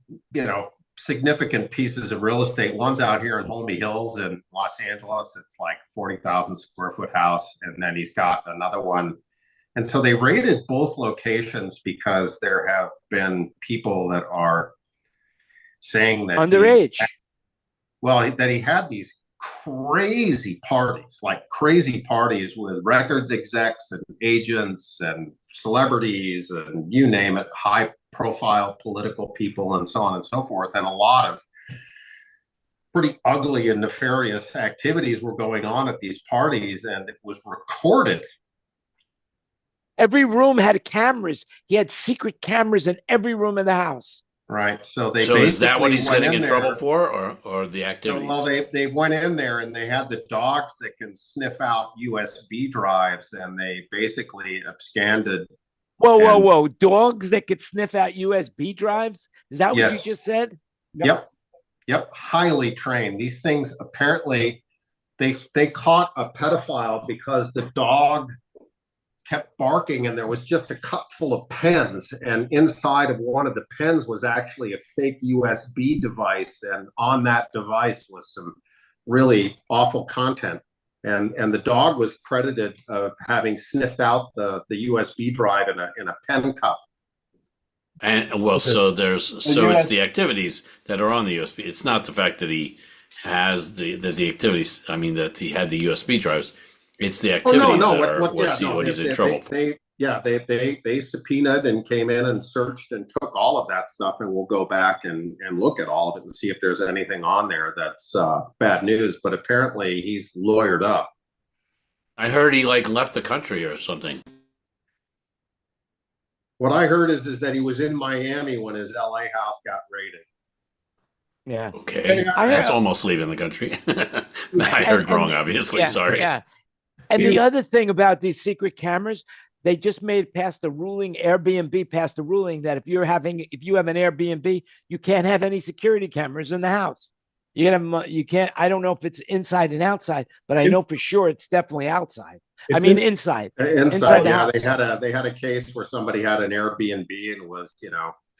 significant pieces of real estate. One's out here in Holmby Hills in Los Angeles. It's like 40,000 square foot house, and then he's got another one. And so they raided both locations because there have been people that are saying that underage. That he had these crazy parties with records execs and agents and celebrities and you name it, high profile political people and so on and so forth. And a lot of pretty ugly and nefarious activities were going on at these parties, and it was recorded. Every room had cameras. He had secret cameras in every room in the house. Right. So is that what he's getting in trouble for, or the activities? Well, they went in there and they had the dogs that can sniff out USB drives, and they basically absconded. Whoa! Dogs that could sniff out USB drives? Is that what you just said? Yep. Highly trained. These things apparently they caught a pedophile because the dog kept barking, and there was just a cup full of pens, and inside of one of the pens was actually a fake USB device, and on that device was some really awful content, and the dog was credited of having sniffed out the USB drive in a pen cup. And so it's the activities that are on the USB. It's not the fact that he has the activities. I mean, that he had the USB drives. It's the activities what he's in trouble for. They subpoenaed and came in and searched and took all of that stuff, and we'll go back and look at all of it and see if there's anything on there that's bad news. But apparently he's lawyered up. I heard he left the country or something. What I heard is that he was in Miami when his LA house got raided. Yeah. Okay. That's almost leaving the country. I heard wrong, obviously. Yeah, sorry. Yeah. And the other thing about these secret cameras, they just passed a ruling. Airbnb passed a ruling that if you have an Airbnb, you can't have any security cameras in the house. You can't. I don't know if it's inside and outside, but I know for sure it's definitely outside. Inside. Inside. Yeah, they had a case where somebody had an Airbnb and was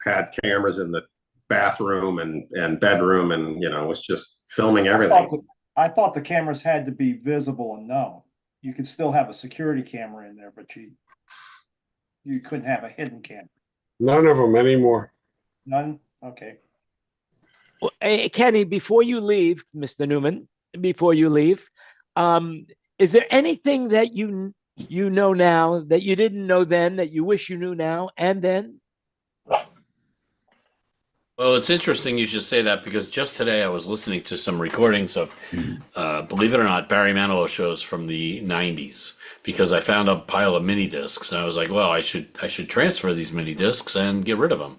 had cameras in the bathroom and bedroom, and was just filming everything. I thought the cameras had to be visible and known. You could still have a security camera in there, but you couldn't have a hidden camera. None of them anymore. None? Okay. Well, hey, Kenny, before you leave, Mr. Newman, is there anything that you know now that you didn't know then that you wish you knew now and then? Well, it's interesting you should say that because just today I was listening to some recordings of, believe it or not, Barry Manilow shows from the '90s because I found a pile of mini discs and I was like, well, I should transfer these mini discs and get rid of them.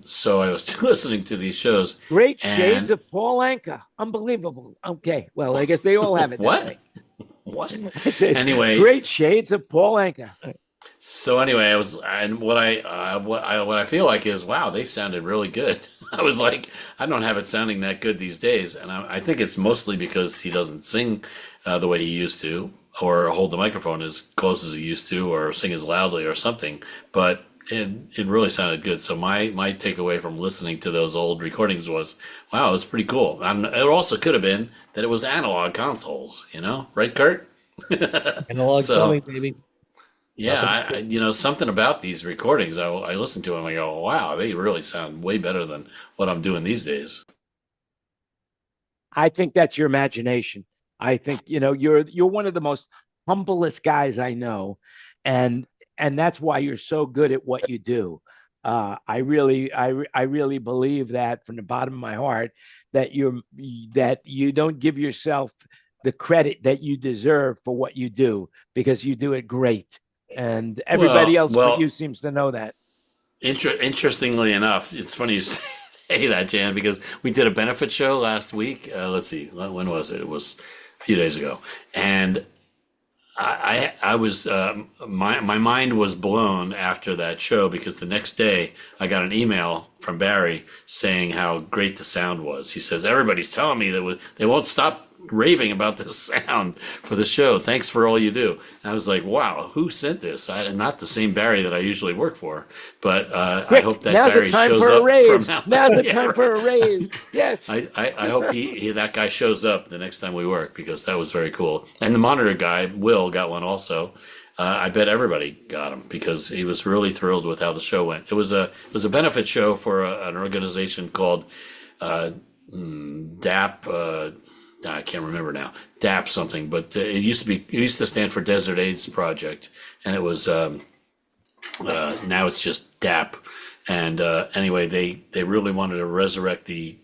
So I was listening to these shows. Great shades And of Paul Anka. Unbelievable. Okay. Well, I guess they all have it that what? way. What? I said, Anyway, great shades of Paul Anka. so anyway, I was, and what I feel like is, wow, they sounded really good. I was like, I don't have it sounding that good these days, and I think it's mostly because he doesn't sing the way he used to, or hold the microphone as close as he used to, or sing as loudly or something. But it really sounded good. So my takeaway from listening to those old recordings was, wow, it was pretty cool. It also could have been that it was analog consoles, right, Kurt? Analog So. sewing, baby. Yeah, something about these recordings, I listen to them, I go, wow, they really sound way better than what I'm doing these days. I think that's your imagination. I think you're one of the most humblest guys I know, and that's why you're so good at what you do. I really believe that from the bottom of my heart that you don't give yourself the credit that you deserve for what you do because you do it great, and everybody Well, else but you well, seems to know that. interestingly enough, it's funny you say that, Jan, because we did a benefit show last week. Let's see, when was it? It was a few days ago, and I was my mind was blown after that show because the next day I got an email from Barry saying how great the sound was. He says everybody's telling me that they won't stop raving about the sound for the show. Thanks for all you do. And I was like, wow, who sent this? Not the same Barry that I usually work for, but I Quick, hope that now's the Barry time shows for a up from raise. now. Now's the Yeah, time right. for a raise. Yes. I hope that guy shows up the next time we work because that was very cool. And the monitor guy, Will, got one also. I bet everybody got him because he was really thrilled with how the show went. It was a benefit show for an organization called DAP. I can't remember now. DAP something, but it used to stand for Desert AIDS Project, and it was now it's just DAP. And anyway, they really wanted to resurrect the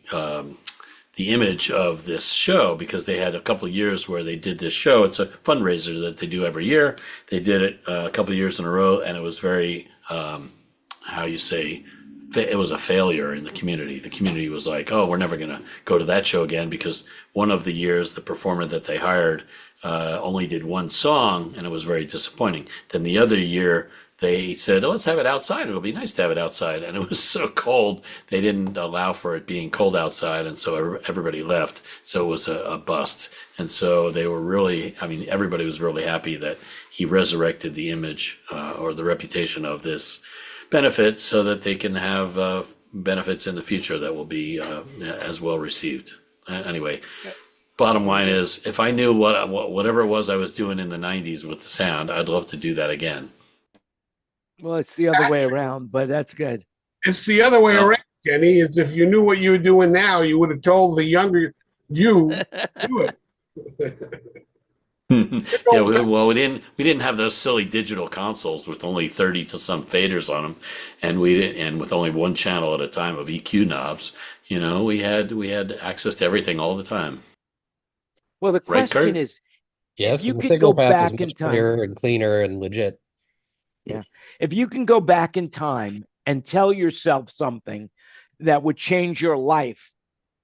image of this show because they had a couple of years where they did this show. It's a fundraiser that they do every year. They did it a couple of years in a row, and it was very how you say it was a failure in the community. The community was like, "Oh, we're never going to go to that show again," because one of the years the performer that they hired only did one song, and it was very disappointing. Then the other year they said, "Oh, let's have it outside. It'll be nice to have it outside." And it was so cold, they didn't allow for it being cold outside, and so everybody left. So it was a bust. And so they were really, I mean, everybody was really happy that he resurrected the image or the reputation of this benefit so that they can have benefits in the future that will be as well received. Anyway, bottom line is, if I knew whatever it was I was doing in the '90s with the sound, I'd love to do that again. Well, it's the other way around, but that's good. It's the other way Well, around, Kenny. It's if you knew what you were doing now, you would have told the younger you do it. yeah, we didn't have those silly digital consoles with only 30 to some faders on them, and with only one channel at a time of EQ knobs. We had access to everything all the time. Well, the Right, question Kurt? is, Yes, you and the could signal go path is back in much time. clearer and cleaner and legit. Yeah. If you can go back in time and tell yourself something that would change your life,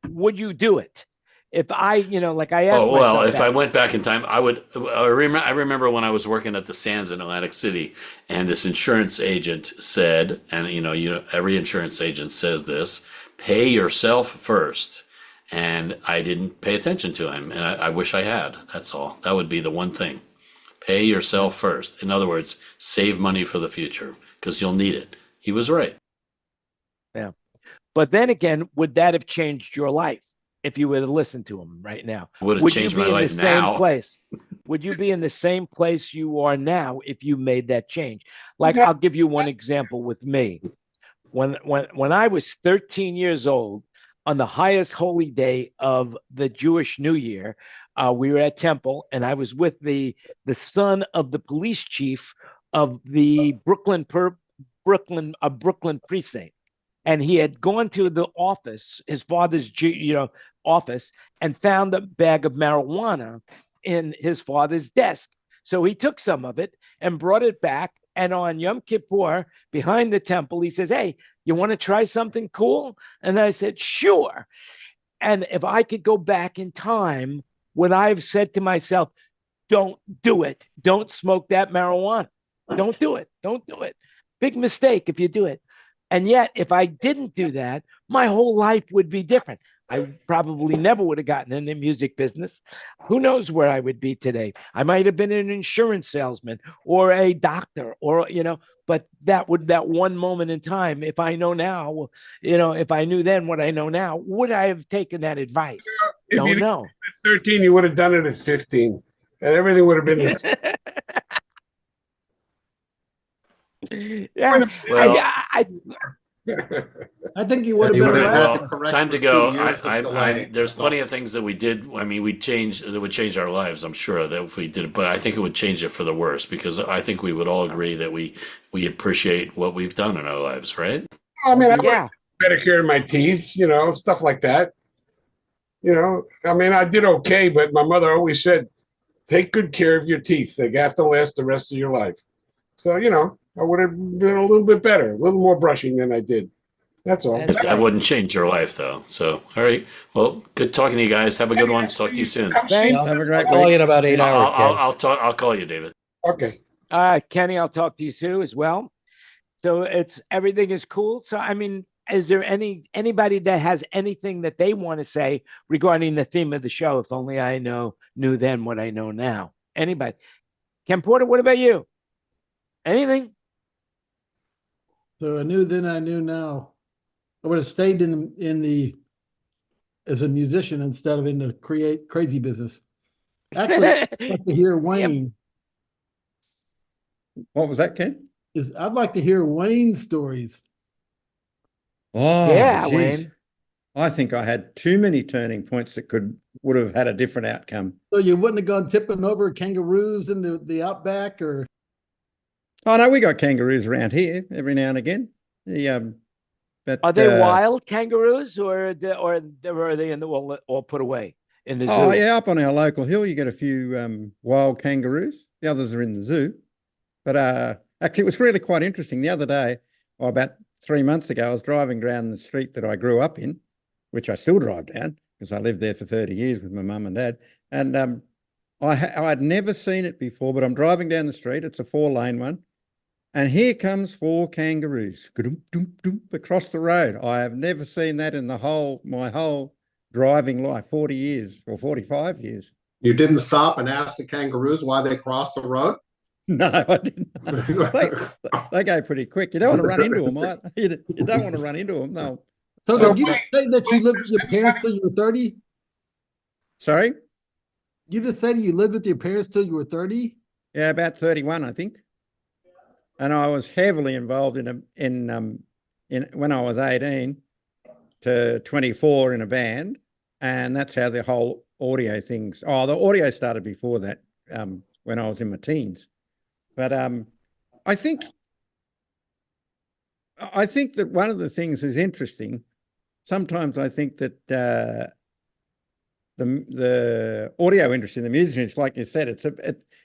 would you do it? If like I asked Oh, well, myself if I that. went back in time, I would. I remember when I was working at the Sands in Atlantic City, and this insurance agent said, and every insurance agent says this: pay yourself first. And I didn't pay attention to him, and I wish I had. That's all. That would be the one thing. Pay yourself first. In other words, save money for the future because you'll need it. He was right. Yeah. But then again, would that have changed your life if you would have listened to him right now? Would have Would you changed be my in the life same now. place? Would you be in the same place you are now if you made that change? Like, Yeah. I'll give you one example with me. When I was 13 years old, on the highest holy day of the Jewish New Year, we were at temple, and I was with the son of the police chief of the Brooklyn precinct. and he had gone to the office, his father's, office, and found a bag of marijuana in his father's desk. So he took some of it and brought it back. And on Yom Kippur, behind the temple, he says, "Hey, you want to try something cool?" And I said, "Sure." And if I could go back in time, would I have said to myself, "Don't do it. Don't smoke that marijuana. Don't do it. Don't do it." Big mistake if you do it. And yet, if I didn't do that, my whole life would be different. I probably never would have gotten in the music business. Who knows where I would be today? I might have been an insurance salesman or a doctor, or, but that one moment in time, if I know now, if I knew then what I know now, would I have taken that advice? If Don't you know. at 13, you would have done it at 15, and everything would have been. Yeah, Well, I think you would have you been would've- around. well, time to go. Years of delay. There's That's plenty all. of things that we did. I mean, that would change our lives. I'm sure that if we did it, but I think it would change it for the worse, because I think we would all agree that we appreciate what we've done in our lives, right? I mean, I would yeah. have better care of my teeth, stuff like that. I mean, I did okay, but my mother always said, take good care of your teeth. They have to last the rest of your life. So, I would have been a little bit better, a little more brushing than I did. That's all. That's That wouldn't change your life, though. So, all right. Well, good talking to you guys. Have a good one. Talk to you soon. Come see Thanks. me. Have a great Call you week. in about 8 hours, Ken. I'll talk. I'll call you, David. Okay. Kenny, I'll talk to you soon as well. So everything is cool. So I mean, is there anybody that has anything that they want to say regarding the theme of the show? If only I knew then what I know now. Anybody? Ken Porter, what about you? Anything? So I knew then, I knew now. I would have stayed in the as a musician instead of in the crazy business. Actually, I'd like to hear Wayne. What was that, Ken? I'd like to hear Wayne's stories. Oh, Yeah, geez. Wayne. I think I had too many turning points that would have had a different outcome. So you wouldn't have gone tipping over kangaroos in the outback, or? Oh no, we got kangaroos around here every now and again. But Are they wild kangaroos, or are they in the all put away in the zoo? Oh yeah, up on our local hill, you get a few wild kangaroos. The others are in the zoo. But actually, it was really quite interesting. The other day, or about 3 months ago, I was driving down the street that I grew up in, which I still drive down because I lived there for 30 years with my mum and dad. And I'd never seen it before, but I'm driving down the street. It's a 4-lane one. And here comes 4 kangaroos across the road. I have never seen that in my whole driving life, 40 years or 45 years. You didn't stop and ask the kangaroos why they crossed the road? No, I didn't. They go pretty quick. You don't want to run into them, right? You don't want to run into them. No. So did you say that you lived with your parents till you were 30? Sorry? You just said you lived with your parents till you were 30? Yeah, about 31, I think. And I was heavily involved in when I was 18 to 24 in a band, and that's how the whole audio things. Oh, the audio started before that, when I was in my teens. But I think that one of the things is interesting. Sometimes I think that the audio industry, the music industry, like you said, it's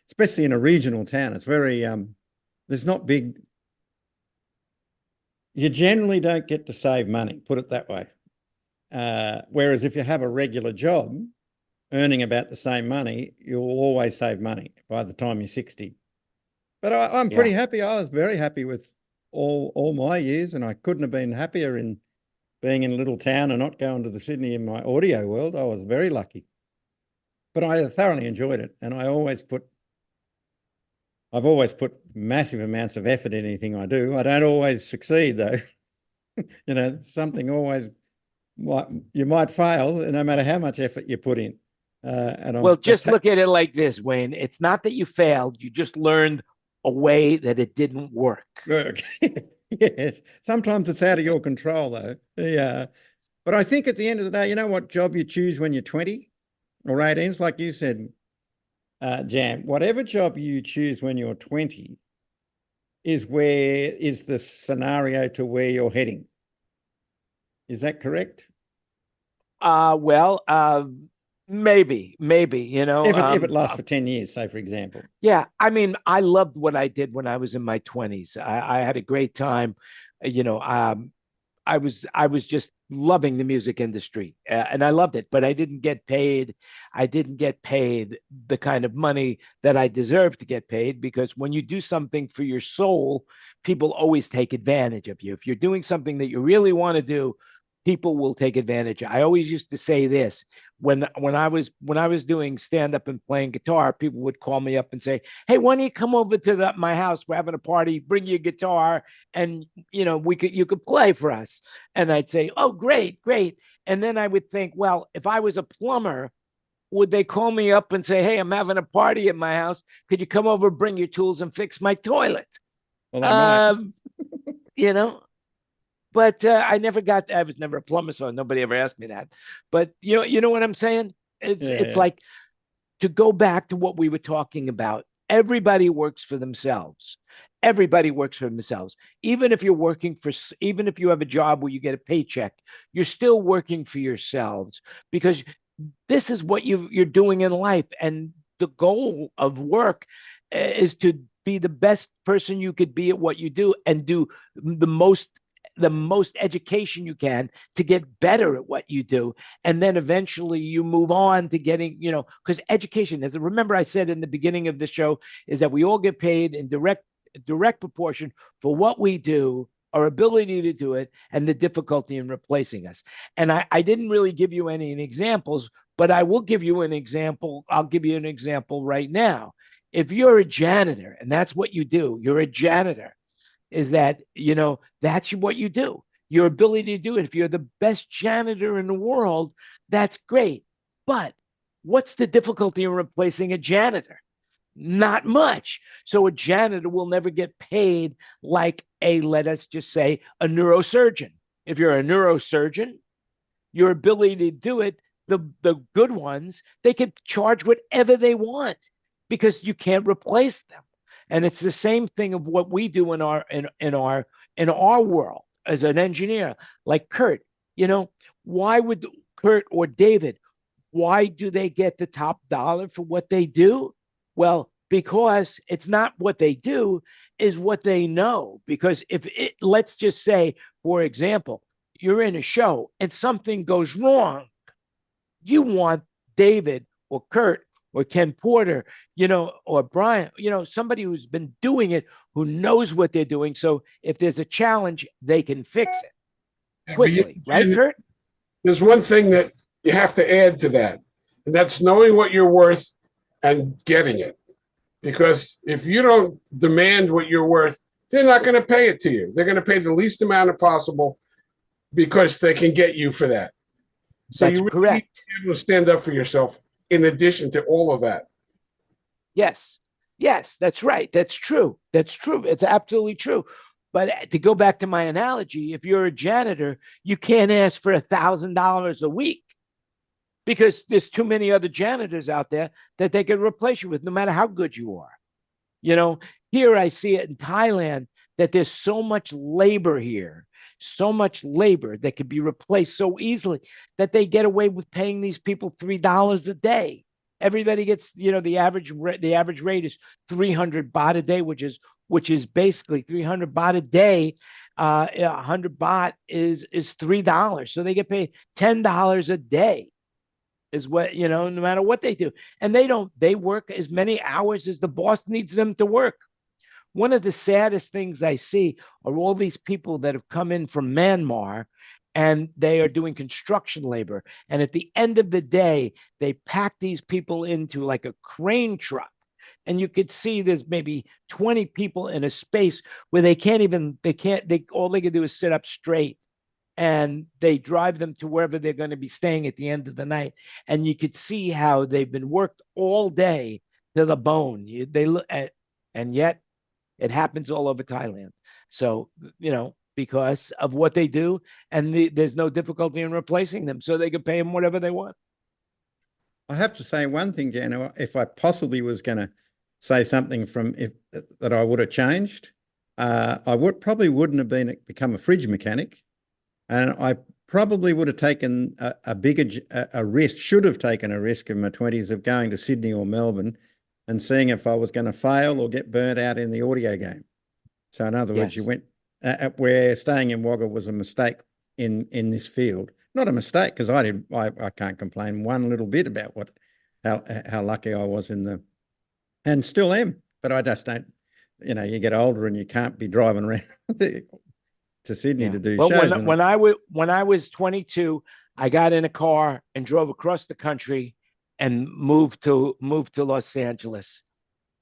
especially in a regional town, it's very there's not big. You generally don't get to save money, put it that way. Whereas if you have a regular job, earning about the same money, you'll always save money by the time you're 60. But I'm pretty happy. I was very happy with all my years, and I couldn't have been happier in being in a little town and not going to the Sydney in my audio world. I was very lucky. But I thoroughly enjoyed it, and I've always put massive amounts of effort in anything I do. I don't always succeed, though. Something always you might fail, no matter how much effort you put in. Just look at it like this, Wayne. It's not that you failed; you just learned a way that it didn't work. Yes, sometimes it's out of your control, though. Yeah, but I think at the end of the day, you know what job you choose when you're 20 or 18? It's like you said, Jan. Whatever job you choose when you're 20 is the scenario to where you're heading. Is that correct? Well, maybe, you know, If it lasts for 10 years, say, for example. yeah. I mean, I loved what I did when I was in my 20s. I had a great time. You know, I was just loving the music industry, and I loved it, but I didn't get paid. I didn't get paid the kind of money that I deserved to get paid, because when you do something for your soul, people always take advantage of you. If you're doing something that you really want to do, people will take advantage. I always used to say this when I was doing stand up and playing guitar, people would call me up and say, "Hey, why don't you come over to my house? We're having a party. Bring your guitar, and you could play for us." And I'd say, "Oh, great, great." And then I would think, well, if I was a plumber, would they call me up and say, "Hey, I'm having a party at my house. Could you come over, bring your tools, and fix my toilet?" Well, they might. You know, but I never got. I was never a plumber, so nobody ever asked me that. But you know what I'm saying? It's Yeah. like, to go back to what we were talking about. Everybody works for themselves. Everybody works for themselves. Even if even if you have a job where you get a paycheck, you're still working for yourselves, because this is what you're doing in life. And the goal of work is to be the best person you could be at what you do, and do the most education you can to get better at what you do. And then eventually you move on to getting, because education, as remember I said in the beginning of the show, is that we all get paid in direct proportion for what we do, our ability to do it, and the difficulty in replacing us. And I didn't really give you any examples, but I will give you an example. I'll give you an example right now. If you're a janitor and that's what you do, you're a janitor, is that, that's what you do. Your ability to do it. If you're the best janitor in the world, that's great. But what's the difficulty in replacing a janitor? Not much. So a janitor will never get paid like let us just say, a neurosurgeon. If you're a neurosurgeon, your ability to do it, the good ones, they can charge whatever they want, because you can't replace them. And it's the same thing of what we do in our world as an engineer, like Kurt. Why would Kurt or David, why do they get the top dollar for what they do? Well, because it's not what they do, is what they know. Because let's just say, for example, you're in a show and something goes wrong, you want David or Kurt or Ken Porter, or Brian, somebody who's been doing it, who knows what they're doing. So if there's a challenge, they can fix it quickly, right, Kurt? There's one thing that you have to add to that, and that's knowing what you're worth and getting it. Because if you don't demand what you're worth, they're not going to pay it to you. They're going to pay the least amount of possible, because they can get you for that. So That's you really correct. need to be able to stand up for yourself in addition to all of that. Yes, that's right. That's true. It's absolutely true. But to go back to my analogy, if you're a janitor, you can't ask for $1,000 a week, because there's too many other janitors out there that they can replace you with, no matter how good you are. Here I see it in Thailand, that there's so much labor here, so much labor that could be replaced so easily, that they get away with paying these people $3 a day. Everybody gets, the average rate is 300 baht a day, which is basically 300 baht a day. 100 baht is $3, so they get paid $10 a day. Is what, no matter what they do. And they work as many hours as the boss needs them to work. One of the saddest things I see are all these people that have come in from Myanmar, and they are doing construction labor. And at the end of the day, they pack these people into like a crane truck. And you could see there's maybe 20 people in a space where all they can do is sit up straight. And they drive them to wherever they're going to be staying at the end of the night. And you could see how they've been worked all day to the bone. They look at, and yet it happens all over Thailand. So, because of what they do, and there's no difficulty in replacing them, so they can pay them whatever they want. I have to say one thing, Jan, if I possibly was going to say something that I would have changed, I probably wouldn't have become a fridge mechanic. And I probably would have taken a bigger risk, should have taken a risk in my 20s of going to Sydney or Melbourne and seeing if I was going to fail or get burnt out in the audio game. So in other words, you went where staying in Wagga was a mistake in this field. Not a mistake, because I can't complain one little bit about how lucky I was and still am. But I just don't, you get older and you can't be driving around to Sydney to do shows. When I was 22, I got in a car and drove across the country and moved to Los Angeles.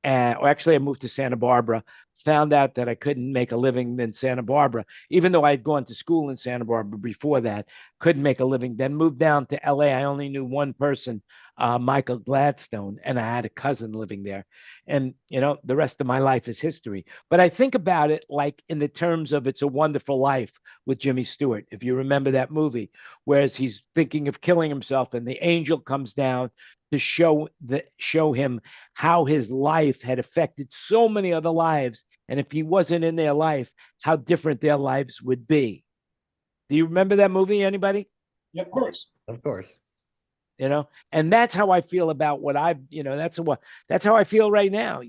Or actually, I moved to Santa Barbara. Found out that I couldn't make a living in Santa Barbara, even though I had gone to school in Santa Barbara before that. Couldn't make a living. Then moved down to LA. I only knew one person, Michael Gladstone, and I had a cousin living there. And the rest of my life is history. But I think about it like in the terms of It's a Wonderful Life with Jimmy Stewart, if you remember that movie, whereas he's thinking of killing himself, and the angel comes down to show him how his life had affected so many other lives, and if he wasn't in their life, how different their lives would be. Do you remember that movie, anybody? Yeah, of course. Of course. And that's how I feel about what that's how I feel right now.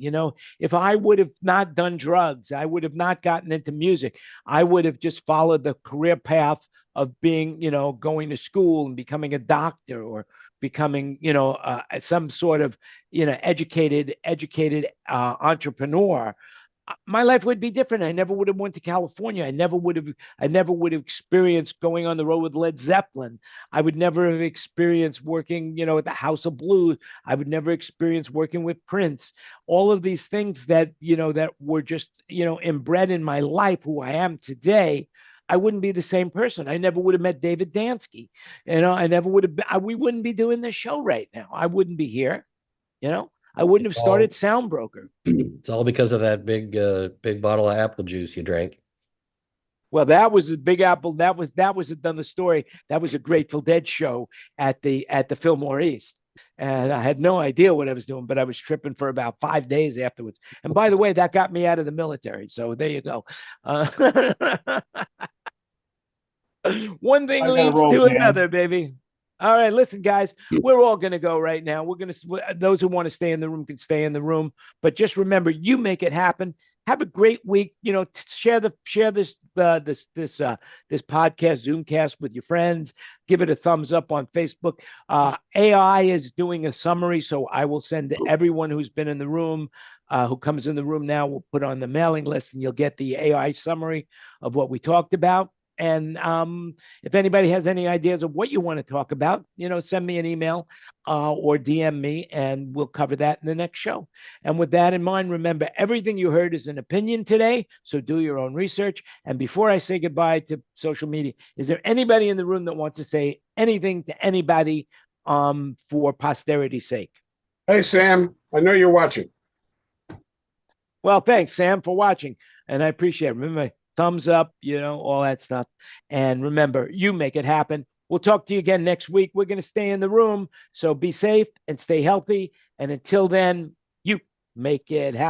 If I would have not done drugs, I would have not gotten into music. I would have just followed the career path of being, going to school and becoming a doctor, or becoming, some sort of, educated entrepreneur. My life would be different. I never would have went to California. I never would have experienced going on the road with Led Zeppelin. I would never have experienced working, at the House of Blues. I would never experience working with Prince. All of these things that, that were just, inbred in my life, who I am today, I wouldn't be the same person. I never would have met David Dansky. I never would have, we wouldn't be doing this show right now. I wouldn't be here, I wouldn't have started Sound Broker. It's all because of that big bottle of apple juice you drank. Well, that was a Big Apple. That was another story. That was a Grateful Dead show at the Fillmore East. And I had no idea what I was doing, but I was tripping for about 5 days afterwards. And by the way, that got me out of the military. So there you go. One thing leads to another, baby. All right, listen, guys, we're all going to go right now. Those who want to stay in the room can stay in the room, but just remember, you make it happen. Have a great week. Share this podcast Zoomcast with your friends. Give it a thumbs up on Facebook. AI is doing a summary, so I will send to everyone who's been in the room, who comes in the room now. We'll put on the mailing list, and you'll get the AI summary of what we talked about. And if anybody has any ideas of what you want to talk about, send me an email or DM me, and we'll cover that in the next show. And with that in mind, remember, everything you heard is an opinion today, so do your own research. And before I say goodbye to social media, is there anybody in the room that wants to say anything to anybody for posterity's sake? Hey, Sam, I know you're watching. Well, thanks, Sam, for watching, and I appreciate it. Remember, thumbs up, all that stuff. And remember, you make it happen. We'll talk to you again next week. We're going to stay in the room, so be safe and stay healthy. And until then, you make it happen.